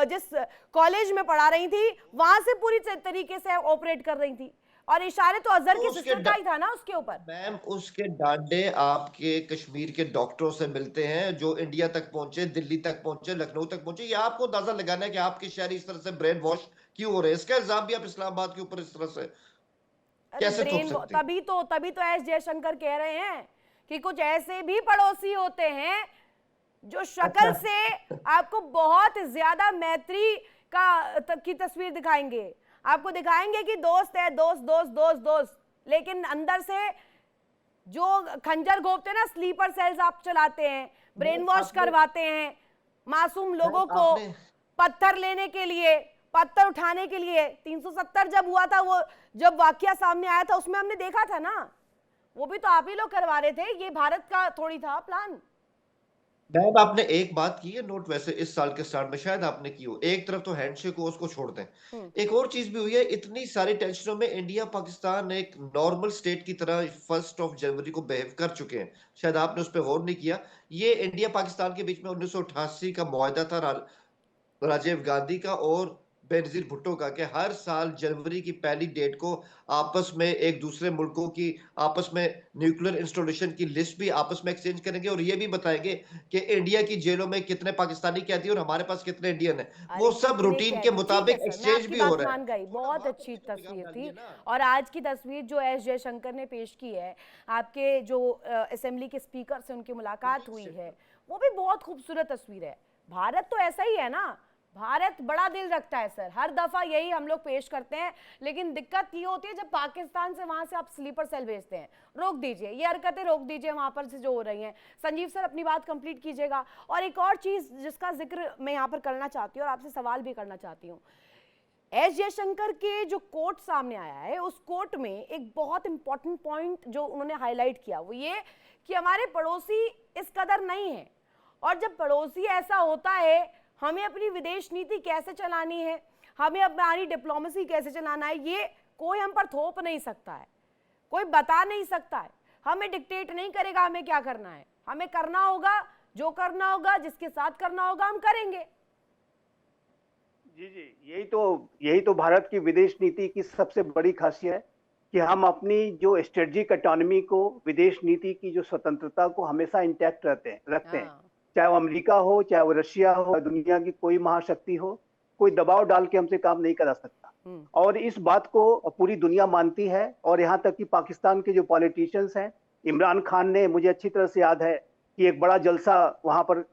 A: जिस कॉलेज में पढ़ा रही थी, वहां से पूरी तरीके से ऑपरेट कर रही थी, और इशारे तो अजहर की सिस्टर का ही था ना उसके ऊपर।
D: मैम उसके डांडे आपके कश्मीर के डॉक्टरों से मिलते हैं जो इंडिया तक पहुंचे, दिल्ली तक पहुंचे, लखनऊ तक पहुंचे। ये आपको अंदाजा लगाना है कि आपके शहरी इस तरह से ब्रेन वॉश क्यों हो रहे हैं। इसका इल्जाम भी आप इस्लामाबाद के ऊपर इस तरह से कैसे थोप सकते हैं?
A: तभी तो एस जयशंकर कह रहे हैं कि कुछ ऐसे भी पड़ोसी होते हैं जो शक्ल से आपको बहुत ज्यादा मैत्री की तस्वीर दिखाएंगे, आपको दिखाएंगे कि दोस्त है, दोस्त दोस्त दोस्त दोस्त, लेकिन अंदर से जो खंजर घोंपते हैं ना, स्लीपर सेल्स आप चलाते हैं, ब्रेन वॉश करवाते हैं मासूम लोगों को, पत्थर लेने के लिए, पत्थर उठाने के लिए। 370 जब हुआ था, वो जब वाकया सामने आया था, उसमें हमने देखा था ना, वो भी तो आप ही लोग करवा रहे थे, ये भारत का थोड़ी था प्लान।
D: मैम आपने एक बात की है नोट, वैसे इस साल के स्टार्ट में शायद आपने की हो, एक तरफ तो हैंडशेक हो, उसको छोड़ दें, एक और चीज भी हुई है। इतनी सारी टेंशनों में इंडिया पाकिस्तान एक नॉर्मल स्टेट की तरह 1 जनवरी को बिहेव कर चुके हैं, शायद आपने उस पर गौर नहीं किया। ये इंडिया पाकिस्तान के बीच में 1988 का मुआहदा था राजीव गांधी का और बेनजीर भुट्टो का, कि हर साल जनवरी की पहली डेट को आपस में एक दूसरे मुल्कों की आपस में न्यूक्लियर इंस्टॉलेशन की लिस्ट भी आपस में एक्सचेंज करेंगे, और ये भी बताएंगे कि इंडिया की जेलों में कितने पाकिस्तानी कैदी और हमारे पास कितने इंडियन हैं। वो सब रूटीन के मुताबिक एक्सचेंज भी हो रहा है।
A: बहुत अच्छी तस्वीर थी, और आज की तस्वीर जो एस जयशंकर ने पेश की है, आपके जो असेंबली के स्पीकर से उनकी मुलाकात हुई है, वो भी बहुत खूबसूरत तस्वीर है। भारत तो ऐसा ही है ना, भारत बड़ा दिल रखता है सर, हर दफा यही हम लोग पेश करते हैं, लेकिन दिक्कत ये होती है जब पाकिस्तान से वहां से आप स्लीपर सेल भेजते हैं। रोक दीजिए, ये हरकतें रोक दीजिए वहां पर से जो हो रही हैं। संजीव सर अपनी बात कंप्लीट कीजिएगा। और एक और चीज जिसका जिक्र मैं यहाँ पर करना चाहती हूँ और आपसे सवाल भी करना चाहती हूँ, एस जयशंकर के जो कोट सामने आया है, उस कोट में एक बहुत इंपॉर्टेंट पॉइंट जो उन्होंने हाईलाइट किया वो ये कि हमारे पड़ोसी इस कदर नहीं है, और जब पड़ोसी ऐसा होता है हमें अपनी विदेश नीति कैसे चलानी है, हमें अपनी डिप्लोमेसी कैसे चलाना है, ये कोई हम पर थोप नहीं सकता है, कोई बता नहीं सकता है, हमें डिक्टेट नहीं करेगा हमें क्या करना है। हमें करना होगा, जो करना होगा, जिसके साथ करना होगा हम करेंगे।
E: जी जी, यही तो भारत की विदेश नीति की सबसे बड़ी खासियत है कि हम अपनी जो स्ट्रेटेजिक ऑटोनॉमी को, विदेश नीति की जो स्वतंत्रता को हमेशा इंटैक्ट रखते हैं। चाहे वो अमेरिका हो, चाहे वो रशिया हो, दुनिया की कोई महाशक्ति हो, कोई दबाव डाल के हमसे काम नहीं करा सकता। और इस बात को पूरी दुनिया मानती है। और यहाँ तक कि पाकिस्तान के जो पॉलिटिशियंस हैं, इमरान खान ने, मुझे अच्छी तरह से याद है कि एक बड़ा जलसा वहां पर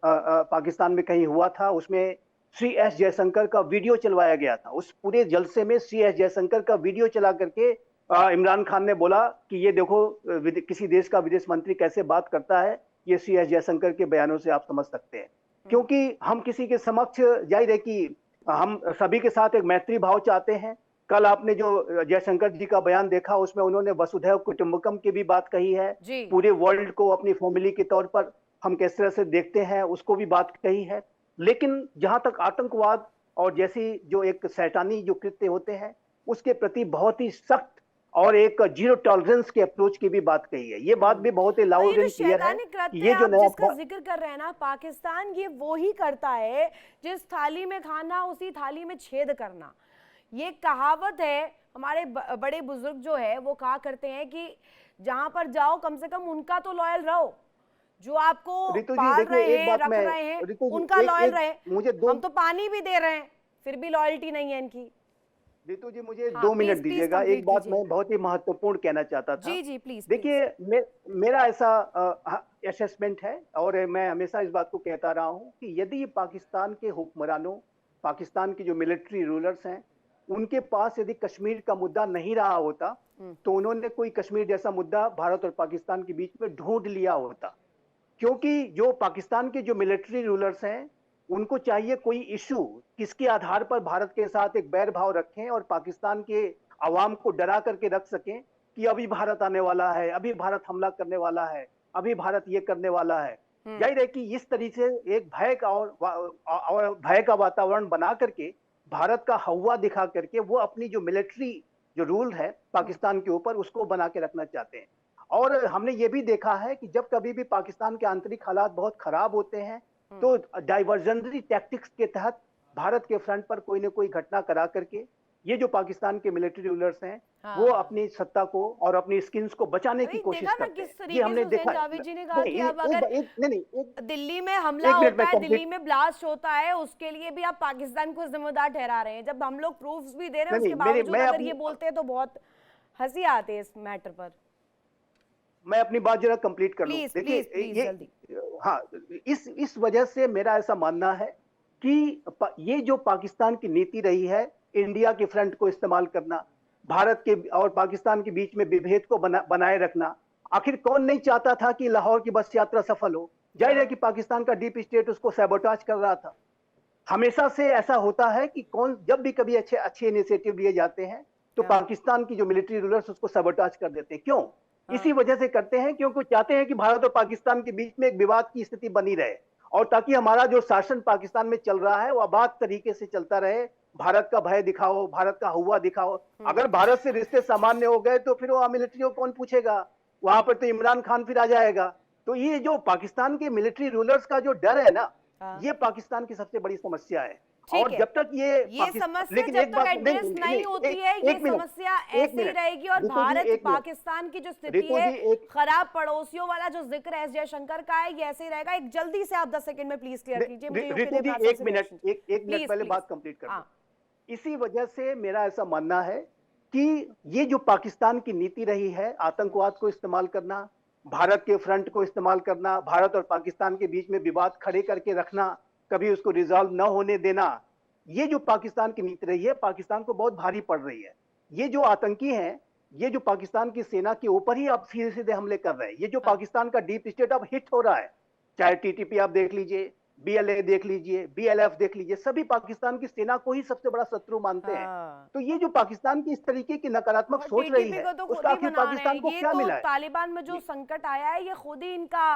E: पाकिस्तान में कहीं हुआ था, उसमें श्री एस जयशंकर का वीडियो चलवाया गया था। उस पूरे जलसे में श्री एस जयशंकर का वीडियो चला करके इमरान खान ने बोला कि ये देखो किसी देश का विदेश मंत्री कैसे बात करता है, ये श्री एस जयशंकर के बयानों से आप समझ सकते हैं। क्योंकि हम किसी के समक्ष, जाहिर है कि हम सभी के साथ एक मैत्री भाव चाहते हैं। कल आपने जो जयशंकर जी का बयान देखा, उसमें उन्होंने वसुधैव कुटुंबकम की भी बात कही है। पूरे वर्ल्ड को अपनी फैमिली के तौर पर हम किस तरह से देखते हैं, उसको भी बात कही है। लेकिन जहां तक आतंकवाद और जैसी जो एक शैतानी जो कृत्य होते हैं, उसके प्रति बहुत ही सख्त और एक जीरो टॉलरेंस के अप्रोच की भी बात कही है। ये बात भी बहुत ही लाउड एंड क्लियर है।
A: ये जो जिसका जिक्र कर रहे हैं ना पाकिस्तान, ये वो ही करता है जिस थाली में खाना उसी थाली में छेद करना। ये कहावत है, हमारे बड़े बुजुर्ग जो है वो कहा करते हैं कि जहां पर जाओ कम से कम उनका तो लॉयल रहो, जो आपको पाल रहे हैं, रख रहे हैं, उनका लॉयल रहे। हम तो पानी भी दे रहे हैं फिर भी लॉयल्टी नहीं है इनकी।
E: रितु जी, मुझे 2 मिनट दीजिएगा। एक बात मैं बहुत ही महत्वपूर्ण कहना चाहता था।
A: जी जी प्लीज।
E: देखिए, मेरा ऐसा असेसमेंट है और मैं हमेशा इस बात को कहता रहा हूं कि यदि पाकिस्तान के हुक्मरानों, पाकिस्तान के जो मिलिट्री रूलर्स हैं, उनके पास यदि कश्मीर का मुद्दा नहीं रहा होता तो उन्होंने कोई कश्मीर जैसा मुद्दा भारत और पाकिस्तान के बीच में ढूंढ लिया होता। क्योंकि जो पाकिस्तान के जो मिलिट्री रूलर्स हैं, उनको चाहिए कोई इशू किसके आधार पर भारत के साथ एक बैर भाव रखें और पाकिस्तान के अवाम को डरा करके रख सकें कि अभी भारत आने वाला है, अभी भारत हमला करने वाला है, अभी भारत ये करने वाला है। जाहिर है कि इस तरीके से एक भय का वातावरण बना करके, भारत का हवा दिखा करके वो अपनी जो मिलिट्री जो रूल है पाकिस्तान के ऊपर, उसको बना के रखना चाहते हैं। और हमने ये भी देखा है कि जब कभी भी पाकिस्तान के आंतरिक हालात बहुत खराब होते हैं तो डाइवर्जनरी टैक्टिक्स के तहत भारत के फ्रंट पर कोई न कोई घटना करा करके ये जो पाकिस्तान के मिलिट्री रूलर्स हैं, वो अपनी सत्ता को और अपनी स्किन्स को बचाने की कोशिश करते हैं। ये हमने देखा।
A: जावेद जी ने कहा कि अब अगर दिल्ली में हमला होता है, दिल्ली में ब्लास्ट होता है, उसके लिए भी आप पाकिस्तान को जिम्मेदार ठहरा रहे हैं। जब हम लोग प्रूफ्स भी दे रहे हैं, उसके बावजूद अगर ये बोलते हैं तो बहुत हंसी आती है इस मैटर पर।
E: मैं अपनी बात जरा कंप्लीट कर लूं। देखिए, हाँ, इस वजह से मेरा ऐसा मानना है कि ये जो पाकिस्तान की नीति रही है, इंडिया के फ्रंट को इस्तेमाल करना, भारत के और पाकिस्तान के बीच में विभेद को बनाए रखना, आखिर कौन नहीं चाहता था कि लाहौर की बस यात्रा सफल हो। जाहिर है कि पाकिस्तान का डीप स्टेट उसको सैबोटाज कर रहा था। हमेशा से ऐसा होता है कि जब भी कभी अच्छे इनिशिएटिव लिए जाते हैं तो पाकिस्तान की जो मिलिट्री रूलर्स उसको सैबोटाज कर देते हैं। क्यों? इसी वजह से करते हैं क्योंकि चाहते हैं कि भारत और पाकिस्तान के बीच में एक विवाद की स्थिति बनी रहे और ताकि हमारा जो शासन पाकिस्तान में चल रहा है वो आबाद तरीके से चलता रहे। भारत का भय दिखाओ, भारत का हुआ दिखाओ। अगर भारत से रिश्ते सामान्य हो गए तो फिर वो मिलिट्री को कौन पूछेगा? वहां पर तो इमरान खान फिर आ जाएगा। तो ये जो पाकिस्तान के मिलिट्री रूलर्स का जो डर है ना, ये पाकिस्तान की सबसे बड़ी समस्या है। और जब तक ये
A: समस्या जब तक एड्रेस नहीं होती है, ये समस्या ऐसी रहेगी। और भारत पाकिस्तान की जो स्थिति है, खराब पड़ोसियों वाला जो जिक्र एस जयशंकर का है, ये ऐसे ही रहेगा। एक जल्दी से आप 10 सेकंड में प्लीज क्लियर कीजिए मुझे।
E: एक मिनट पहले बात कंप्लीट कर। इसी वजह से मेरा ऐसा मानना है कि ये जो पाकिस्तान की नीति रही है, आतंकवाद को इस्तेमाल करना, भारत के फ्रंट को इस्तेमाल करना, भारत और पाकिस्तान के बीच में विवाद खड़े करके रखना, कभी उसको रिजॉल्व न होने देना, ये जो पाकिस्तान की नीति रही है, पाकिस्तान को बहुत भारी पड़ रही है। ये जो आतंकी हैं, ये जो पाकिस्तान की सेना के ऊपर ही अब सीधे-सीधे हमले कर रहे हैं। ये जो पाकिस्तान का डीप स्टेट अब हिट हो रहा है, चाहे टीटीपी आप देख लीजिए, बीएलए देख लीजिए, बीएलएफ देख लीजिए, सभी पाकिस्तान की सेना को ही सबसे बड़ा शत्रु मानते हैं।
A: हाँ।
E: तो ये जो पाकिस्तान की इस तरीके की नकारात्मक
A: और
E: सोच रही
A: टीटीपी
E: है,
A: को तो खुद
E: उसका
A: ही
E: आखिर
A: बना रहे हैं।
E: पाकिस्तान को
A: ये
E: क्या
A: तो
E: मिला है?
A: तालिबान में जो संकट आया है, ये खुद ही इनका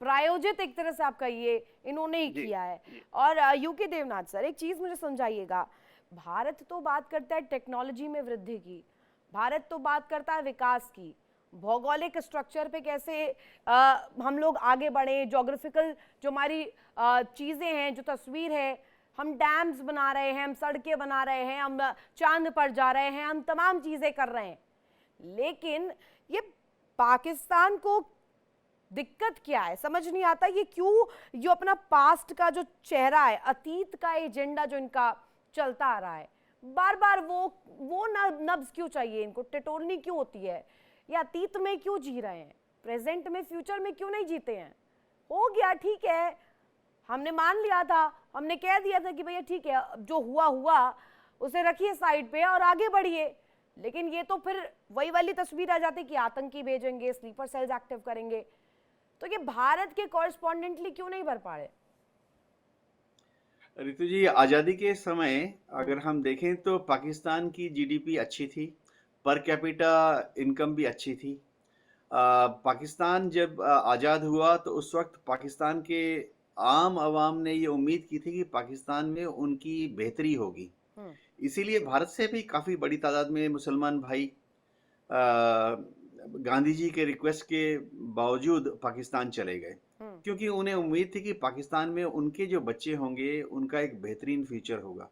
A: प्रायोजित एक तरह से आप कहिए, इन्होंने ही
E: जी,
A: किया है।
E: जी।
A: और यूके देवनाथ सर, एक चीज मुझे समझाइएगा, भारत तो बात करता है टेक्नोलॉजी में वृद्धि की, भारत तो बात करता है विकास की, भौगोलिक स्ट्रक्चर पे कैसे हम लोग आगे बढ़े, जोग्राफिकल जो हमारी चीजें हैं, जो तस्वीर है, हम डैम्स बना रहे हैं, हम सड़कें बना रहे हैं, हम चांद पर जा रहे हैं, हम तमाम चीजें कर रहे हैं। लेकिन ये पाकिस्तान को दिक्कत क्या है, समझ नहीं आता। ये क्यों जो अपना पास्ट का जो चेहरा है, अतीत का एजेंडा जो इनका चलता आ रहा है, बार बार वो नब्ज क्यों चाहिए इनको, टिटोलनी क्यों होती है, ये अतीत में क्यों जी रहे हैं, प्रेजेंट में फ्यूचर में क्यों नहीं जीते हैं। हो गया, ठीक है, हमने मान लिया था, हमने कह दिया था कि भैया ठीक है, जो हुआ हुआ, उसे रखिए साइड पे और आगे बढ़िए। लेकिन ये तो फिर वही वाली तस्वीर आ जाती कि आतंकी भेजेंगे, स्लीपर सेल्स एक्टिव करेंगे। तो ये भारत के कॉरेस्पॉन्डेंटली क्यों नहीं भर पा रहे?
C: रितु जी, आज़ादी के समय अगर हम देखें तो पाकिस्तान की जीडीपी अच्छी थी, पर कैपिटा इनकम भी अच्छी थी। पाकिस्तान जब आज़ाद हुआ तो उस वक्त पाकिस्तान के आम आवाम ने ये उम्मीद की थी कि पाकिस्तान में उनकी बेहतरी होगी। इसीलिए भारत से भी काफ़ी बड़ी तादाद में मुसलमान भाई गांधी जी के रिक्वेस्ट के बावजूद पाकिस्तान चले गए, क्योंकि उन्हें उम्मीद थी कि पाकिस्तान में उनके जो बच्चे होंगे उनका एक बेहतरीन फ्यूचर होगा।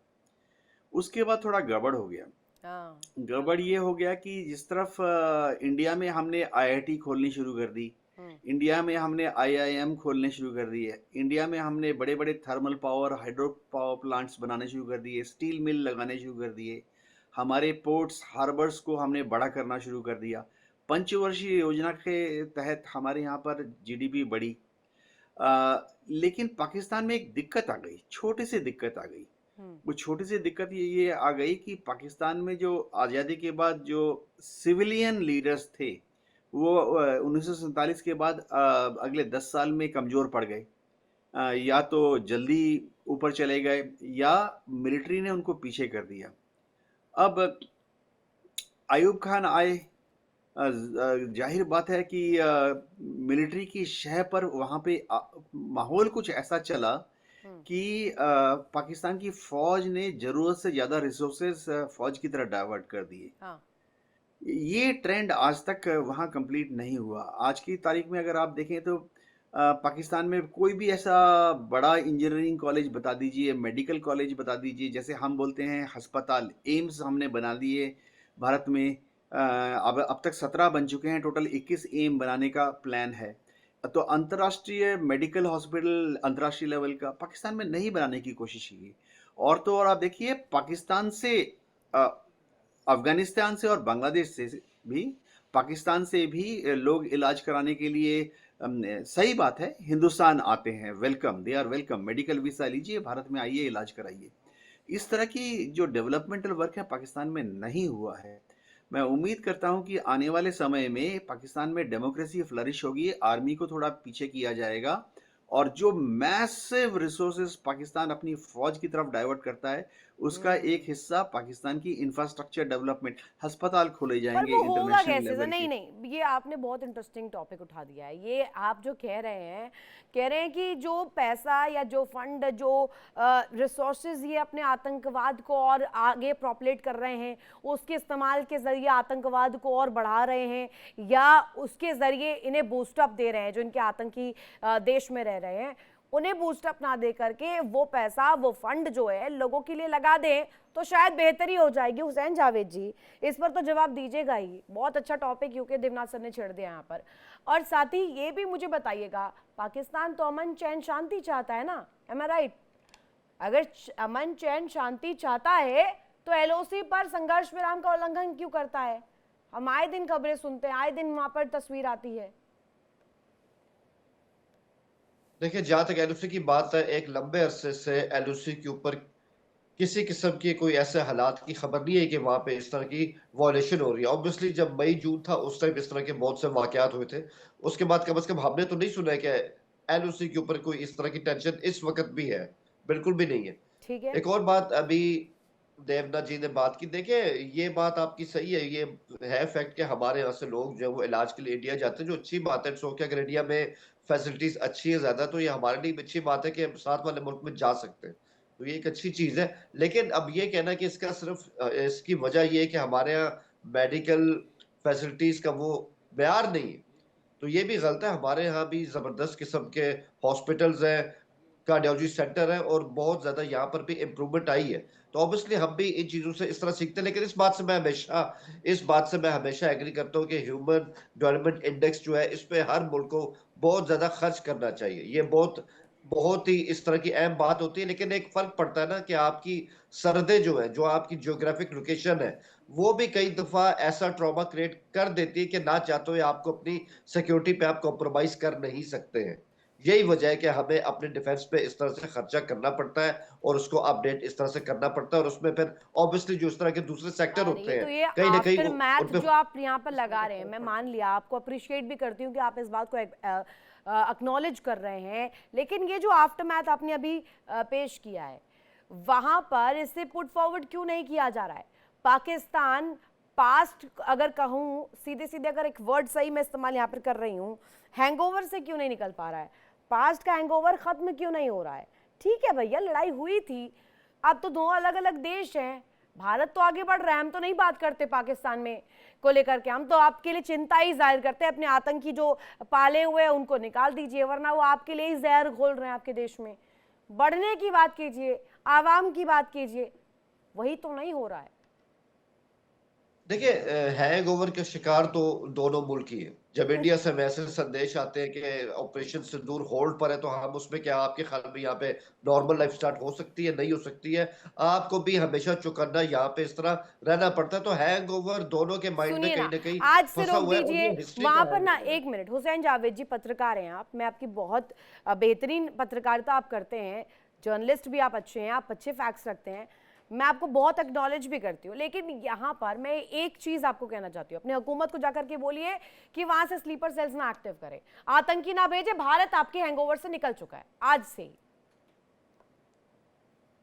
C: उसके बाद थोड़ा गड़बड़ हो गया। गड़बड़ ये हो गया कि जिस तरफ इंडिया में हमने आईआईटी खोलनी शुरू कर दी, इंडिया में हमने आईआईएम खोलने शुरू कर दिए, इंडिया में हमने बड़े बड़े thermal power, hydro power plants बनाने शुरू कर दिए, स्टील मिल लगाने शुरू कर दिए, हमारे पोर्ट्स हार्बर्स को हमने बड़ा करना शुरू कर दिया। पंचवर्षीय योजना के तहत हमारे यहाँ पर जीडीपी बढ़ी। लेकिन पाकिस्तान में एक दिक्कत आ गई, छोटी सी दिक्कत आ गई। वो छोटी सी दिक्कत ये आ गई कि पाकिस्तान में जो आज़ादी के बाद जो सिविलियन लीडर्स थे वो 1947 के बाद अगले 10 साल में कमज़ोर पड़ गए। या तो जल्दी ऊपर चले गए या मिलिट्री ने उनको पीछे कर दिया। अब आयूब खान आए, जाहिर बात है कि मिलिट्री की शह पर वहाँ पे माहौल कुछ ऐसा चला कि पाकिस्तान की फौज ने जरूरत से ज्यादा रिसोर्सेज फौज की तरफ डाइवर्ट कर दिए। ये ट्रेंड आज तक वहाँ कंप्लीट नहीं हुआ। आज की तारीख में अगर आप देखें तो पाकिस्तान में कोई भी ऐसा बड़ा इंजीनियरिंग कॉलेज बता दीजिए, मेडिकल कॉलेज बता दीजिए, जैसे हम बोलते हैं अस्पताल, एम्स हमने बना दिए भारत में। अब तक 17 बन चुके हैं, टोटल 21 एम बनाने का प्लान है। तो अंतर्राष्ट्रीय मेडिकल हॉस्पिटल अंतर्राष्ट्रीय लेवल का पाकिस्तान में नहीं बनाने की कोशिश की। और तो और आप देखिए, पाकिस्तान से, अफगानिस्तान से और बांग्लादेश से भी, पाकिस्तान से भी लोग इलाज कराने के लिए, सही बात है, हिंदुस्तान आते हैं, welcome, they are welcome, medical visa लीजिए, भारत में आइए, इलाज कराइए। इस तरह की जो डेवलपमेंटल वर्क है पाकिस्तान में नहीं हुआ है। मैं उम्मीद करता हूं कि आने वाले समय में पाकिस्तान में डेमोक्रेसी फ्लरिश होगी, आर्मी को थोड़ा पीछे किया जाएगा और जो मैसिव रिसोर्सेज पाकिस्तान अपनी फौज की तरफ डाइवर्ट करता है उसका एक हिस्सा पाकिस्तान की इंफ्रास्ट्रक्चर डेवलपमेंट, अस्पताल खोले जाएंगे इंटरनेशनल लेवल।
A: नहीं, ये आपने बहुत इंटरेस्टिंग टॉपिक उठा दिया है। ये आप जो कह रहे हैं कि जो पैसा या जो फंड, जो रिसोर्सेज ये अपने आतंकवाद को और आगे प्रोपलेट कर रहे हैं, उसके इस्तेमाल के जरिए आतंकवाद को और बढ़ा रहे हैं या उसके जरिए इन्हें बूस्टअप दे रहे हैं, जो इनके आतंकी देश में रह रहे हैं उन्हें बूस्टअप ना दे करके वो पैसा, वो फंड जो है लोगों के लिए लगा दें तो शायद बेहतरी हो जाएगी। हुसैन जावेद जी, इस पर तो जवाब दीजिएगा ही। बहुत अच्छा टॉपिक यूके देवनाथ सर ने छेड़ दिया यहाँ पर। और साथ ही ये भी मुझे बताइएगा, पाकिस्तान तो अमन चैन शांति चाहता है ना, एम आई राइट? अगर अमन चैन शांति चाहता है तो एलओसी पर संघर्ष विराम का उल्लंघन क्यों करता है? हम आए दिन खबरें सुनते हैं, आए दिन वहां पर तस्वीर आती है।
D: देखिए, जहां तक एलओसी की बात है, एक लंबे अरसे से एलओसी के ऊपर किसी किस्म के कोई ऐसे हालात की खबर नहीं है कि वहाँ पे इस तरह की वॉयलेशन हो रही है। ऑब्वियसली जब मई जून था उस टाइम इस तरह के बहुत से वाकयात हुए थे। उसके बाद कम से कम हमने तो नहीं सुना है कि एलओसी के ऊपर कोई इस तरह की टेंशन इस वक़्त भी है। बिल्कुल भी नहीं है।
A: ठीक है।
D: एक और बात अभी देवनाथ जी ने बात की, देखिए ये बात आपकी सही है, ये है फैक्ट कि हमारे यहाँ से लोग जो है वो इलाज के लिए इंडिया जाते हैं, जो अच्छी बात है। सो कि अगर इंडिया में फैसिलिटीज अच्छी है ज्यादा, तो ये हमारे लिए भी अच्छी बात है कि हम साथ वाले मुल्क में जा सकते हैं, तो ये एक अच्छी चीज है। लेकिन अब ये कहना कि इसका सिर्फ इसकी वजह ये है कि हमारे यहाँ मेडिकल फैसिलिटीज का वो म्यार नहीं है, तो ये भी गलत है। हमारे यहाँ भी जबरदस्त किस्म के हॉस्पिटल्स हैं, कार्डियोलॉजी सेंटर है, और बहुत ज्यादा यहाँ पर भी इम्प्रूवमेंट आई है। तो ऑब्वियसली हम भी इन चीजों से इस तरह सीखते हैं। लेकिन इस बात से मैं हमेशा एग्री करता हूँ कि ह्यूमन डेवलपमेंट इंडेक्स जो है, इस पे हर मुल्क को बहुत ज्यादा खर्च करना चाहिए। ये बहुत बहुत ही इस तरह की अहम बात होती है। लेकिन एक फर्क पड़ता है ना कि आपकी सरहदें जो है, जो आपकी जियोग्राफिक लोकेशन है, वो भी कई दफा ऐसा ट्रॉमा क्रिएट कर देती है कि ना चाहते हुए आपको अपनी सिक्योरिटी पे आप कॉम्प्रोमाइज कर नहीं सकते हैं। यही वजह है कि हमें अपने डिफेंस पे इस तरह से खर्चा करना पड़ता है, और उसको अपडेट इस तरह से करना पड़ता है, और उसमें फिर ऑब्वियसली जो इस तरह के दूसरे सेक्टर
A: अरे
D: होते
A: तो
D: हैं,
A: ये
D: कहीं ना कहीं
A: आफ्टर मैथ
D: उन पे
A: जो आप यहाँ पर लगा रहे हैं, मैं मान लिया, आपको अप्रिशिएट भी करती हूँ कि आप इस बात को एक्नॉलेज कर रहे हैं, लेकिन ये जो आफ्टर मैथ आपने अभी पेश किया है, वहां पर इसे पुट फॉरवर्ड क्यों नहीं किया जा रहा है? पाकिस्तान पास्ट, अगर कहूँ सीधे सीधे, अगर एक वर्ड सही मैं इस्तेमाल यहाँ पर कर रही हूँ, हैंगओवर से क्यों नहीं निकल पा रहा है? पास्ट का हैंगओवर खत्म क्यों नहीं हो रहा है? ठीक है भैया, लड़ाई हुई थी, अब तो दो अलग अलग देश हैं, भारत तो आगे बढ़ रहा है, हम तो नहीं बात करते पाकिस्तान में को लेकर के, हम तो आपके लिए चिंता ही जाहिर करते हैं, अपने आतंकी जो पाले हुए हैं उनको निकाल दीजिए, वरना वो आपके लिए ही जहर घोल रहे हैं आपके देश में। बढ़ने की बात कीजिए, आवाम की बात कीजिए, वही तो नहीं हो रहा है।
D: देखिए, हैंगओवर के शिकार तो दोनों मुल्क ही है। जब इंडिया से वैसे संदेश आते हैं कि ऑपरेशन सिंदूर होल्ड पर है, तो हम उसमें क्या, आपके ख्याल में यहाँ पे नॉर्मल लाइफ स्टार्ट हो सकती है? नहीं हो सकती है। आपको भी हमेशा चौकन्ना यहाँ पे इस तरह रहना पड़ता है। तो हैंगओवर दोनों के माइंड में
A: सुनिए
D: कहीं
A: ना,
D: ना कहीं
A: आज से
D: फंसा
A: रोक
D: हुआ है, और
A: दीजिए
D: ये हिस्ट्री
A: वहां
D: का
A: पर ना।
D: हैंगओवर है।
A: एक मिनट, हुसैन जावेद जी पत्रकार हैं आप, मैं आपकी बहुत बेहतरीन पत्रकारिता आप करते हैं, जर्नलिस्ट भी आप अच्छे हैं, आप अच्छे फैक्ट्स रखते हैं, मैं आपको बहुत एक्नॉलेज भी करती हूँ, लेकिन यहाँ पर मैं एक चीज आपको कहना चाहती हूँ, अपनी हुकूमत को जाकर के बोलिए कि वहां से स्लीपर सेल्स ना एक्टिव करे, आतंकी ना भेजे, भारत आपके हैंगओवर से निकल चुका है आज से ही।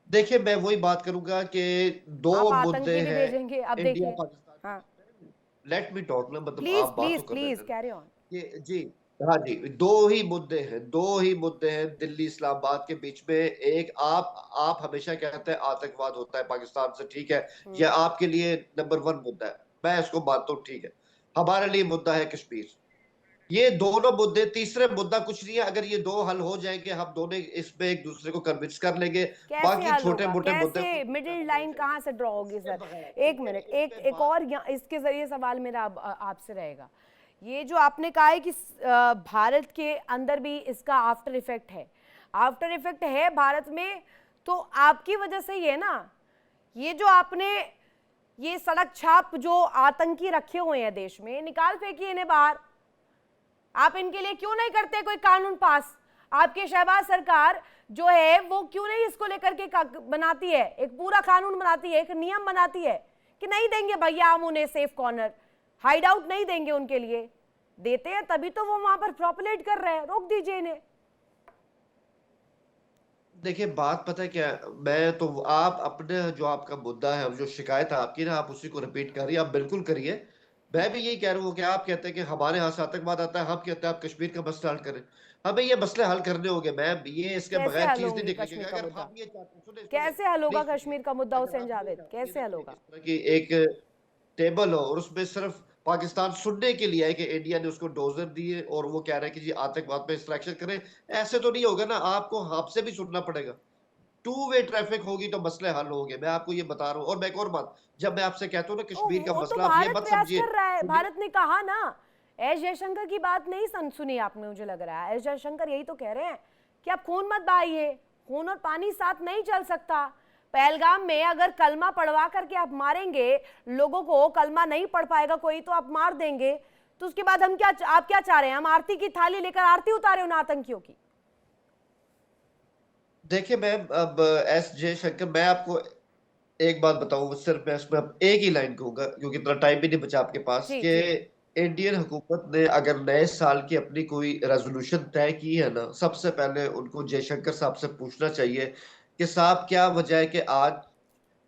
D: देखिए, मैं वही बात करूंगा कि दो
A: आप
D: मुद्दे
A: आतंकी भी
D: हैं
A: भेजेंगे, अब
D: इंडिया
A: देखिए।
D: पाकिस्तान।
A: हाँ,
D: लेट मी टॉक ना, मतलब
A: प्लीज
D: आप बात
A: प्लीज
D: तो कर रहे
A: प्लीज
D: थे ना।
A: Carry on.
D: ये जी, हाँ जी, दो ही मुद्दे हैं दिल्ली इस्लामाबाद के बीच में। एक, आप हमेशा कहते हैं आतंकवाद होता है पाकिस्तान से, ठीक है, यह आपके लिए नंबर 1 मुद्दा है, मैं इसको मानता हूँ, ठीक है। हमारे लिए मुद्दा है कश्मीर। ये दोनों मुद्दे, तीसरे मुद्दा कुछ नहीं है। अगर ये दो हल हो जाएंगे, हम दोनों इसमें एक दूसरे को कन्विंस कर लेंगे।
A: कैसे
D: बाकी
A: हल
D: छोटे
A: होगा?
D: मोटे मुद्दे
A: कैसे मिडिल लाइन कहाँ से ड्रॉ होगी
D: इसके
A: सर?
D: बगैर,
A: एक
D: ठीक है,
A: मिनट, एक
D: इसके
A: एक और इसके जरिए सवाल मेरा आपसे रहेगा। ये जो आपने कहा है कि भारत के अंदर भी इसका आफ्टर इफेक्ट है, आफ्टर इफेक्ट है भारत में, तो आपकी वजह से ही है ना। ये जो आपने ये सड़क छाप जो आतंकी रखे हुए हैं देश में, निकाल फेंकिए इन्हें बाहर। आप इनके लिए क्यों नहीं करते कोई कानून पास? आपके शहबाज सरकार जो है वो क्यों नहीं इसको लेकर के बनाती है, एक पूरा कानून बनाती है, एक नियम बनाती है कि नहीं देंगे भैया हम उन्हें सेफ कॉर्नर, हाइड आउट नहीं देंगे उनके लिए। देते हैं तभी तो वो वहां पर प्रॉपलेट कर रहे हैं, रोक दीजिए इन्हें।
D: देखिए, बात पता है क्या, मैं तो, आप अपने जो आपका मुद्दा है, जो शिकायत है आपकी ना, आप उसी को रिपीट करिए, आप बिल्कुल करिए। मैं भी यही कह रहा हूँ कि आप कहते हैं कि हमारे यहाँ से आतंकवाद आता है, हम कहते हैं आप कश्मीर का मसला हल करें। हमें ये मसले हल करने होंगे, मैं ये इसके
A: कैसे
D: बगैर
A: हल
D: चीज नहीं
A: होंगे
D: निकलेगी।
A: कश्मीर का
D: अगर
A: मुद्दा?
D: हम ये चाहते हैं, सुने सुने
A: कैसे हल होगा
D: प्लीज सुनिए।
A: कश्मीर का मुद्दा
D: अगर
A: हुसैन
D: आप ये
A: जावेद?
D: चाहते
A: कैसे
D: हैं
A: हल
D: ना कि
A: होगा?
D: इस तरह की एक टेबल हो, और उसमें सिर्फ पाकिस्तान सुनने के लिए है कि इंडिया ने उसको डोजर दिए और वो कह रहा है कि जी आतंकवाद पे इंस्ट्रक्शन करें, ऐसे तो नहीं होगा ना। आपको हमसे भी सुनना पड़ेगा। टू वे ट्रैफिक होगी तो मसले हल होंगे, मैं आपको ये बता रहा हूँ। और मैं एक और बात, जब मैं आपसे कहता हूँ ना कश्मीर का
A: वो तो
D: मसला, आप ये
A: भारत
D: मत
A: प्रयास
D: समझिए,
A: कर रहा है,
D: सुनिए।
A: भारत ने कहा ना। एस जयशंकर की बात नहीं सुनी आपने, मुझे लग रहा है एस जयशंकर यही तो कह रहे हैं कि आप खून मत बहाइए, खून और पानी साथ नहीं चल सकता। पहलगाम में अगर कलमा पढ़वा करके आप मारेंगे लोगों को, कलमा नहीं पढ़ पाएगा कोई तो आप मार देंगे, तो उसके बाद हम क्या, आप क्या चाह रहे हैं? हम आरती की थाली लेकर आरती उतारे उन आतंकियों की?
D: देखिए मैम, अब एस जयशंकर, मैं आपको एक बात बताऊं, सिर्फ मैं इसमें अब एक ही लाइन कहूंगा क्योंकि इतना टाइम भी नहीं बचा आपके पास,
A: जी
D: कि
A: जी।
D: इंडियन हुकूमत ने अगर नए साल की अपनी कोई रेजोल्यूशन तय की है ना, सबसे पहले उनको जयशंकर साहब से पूछना चाहिए कि साहब क्या वजह है कि आज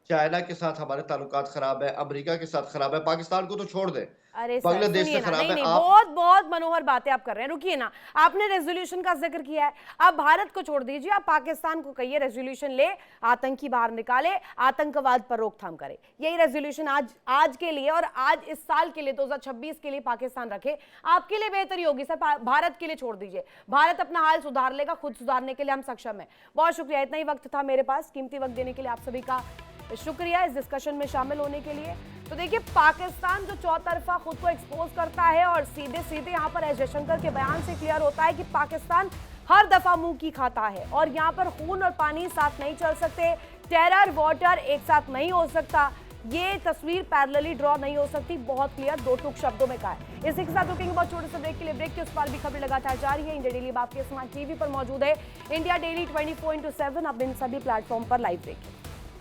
D: चाइना के साथ हमारे ताल्लुकात खराब है, अमेरिका के साथ खराब है, पाकिस्तान को तो छोड़ दें,
A: अरे सर
D: बांग्लादेश
A: सुनिए
D: से
A: ना,
D: खराब
A: नहीं
D: है
A: नहीं,
D: आप।
A: बहुत बहुत मनोहर बातें आप कर रहे हैं, रुकिए ना। आपने रेजोल्यूशन का जिक्र किया है, आप भारत को छोड़ दीजिए, आप पाकिस्तान को कहिए रेजोल्यूशन ले, आतंकी बाहर निकाले, आतंकवाद पर रोकथाम करे। यही रेजोल्यूशन आज के लिए और आज इस साल के लिए 2026 के लिए पाकिस्तान रखे, आपके लिए बेहतरी होगी सर। भारत के लिए छोड़ दीजिए, भारत अपना हाल सुधार लेगा, खुद सुधारने के लिए हम सक्षम है। बहुत शुक्रिया, इतना ही वक्त था मेरे पास, कीमती वक्त देने के लिए आप सभी का शुक्रिया इस डिस्कशन में शामिल होने के लिए। तो देखिए, पाकिस्तान जो चौतरफा खुद को एक्सपोज करता है और सीधे सीधे यहाँ पर एस जयशंकर के बयान से क्लियर होता है कि पाकिस्तान हर दफा मुंह की खाता है और यहाँ पर खून और पानी साथ नहीं चल सकते, टेरर वाटर एक साथ नहीं हो सकता, ये तस्वीर पैरेलली ड्रॉ नहीं हो सकती। बहुत क्लियर दो टूक शब्दों में कहा है। इसी के साथ रुकेंगे बहुत छोटे से ब्रेक के लिए। ब्रेक के उस पार भी खबरें लगातार जारी है। इंडिया डेली आपके स्मार्ट टीवी पर मौजूद है। इंडिया डेली 24/7 अब इन सभी प्लेटफॉर्म पर लाइव देखिए।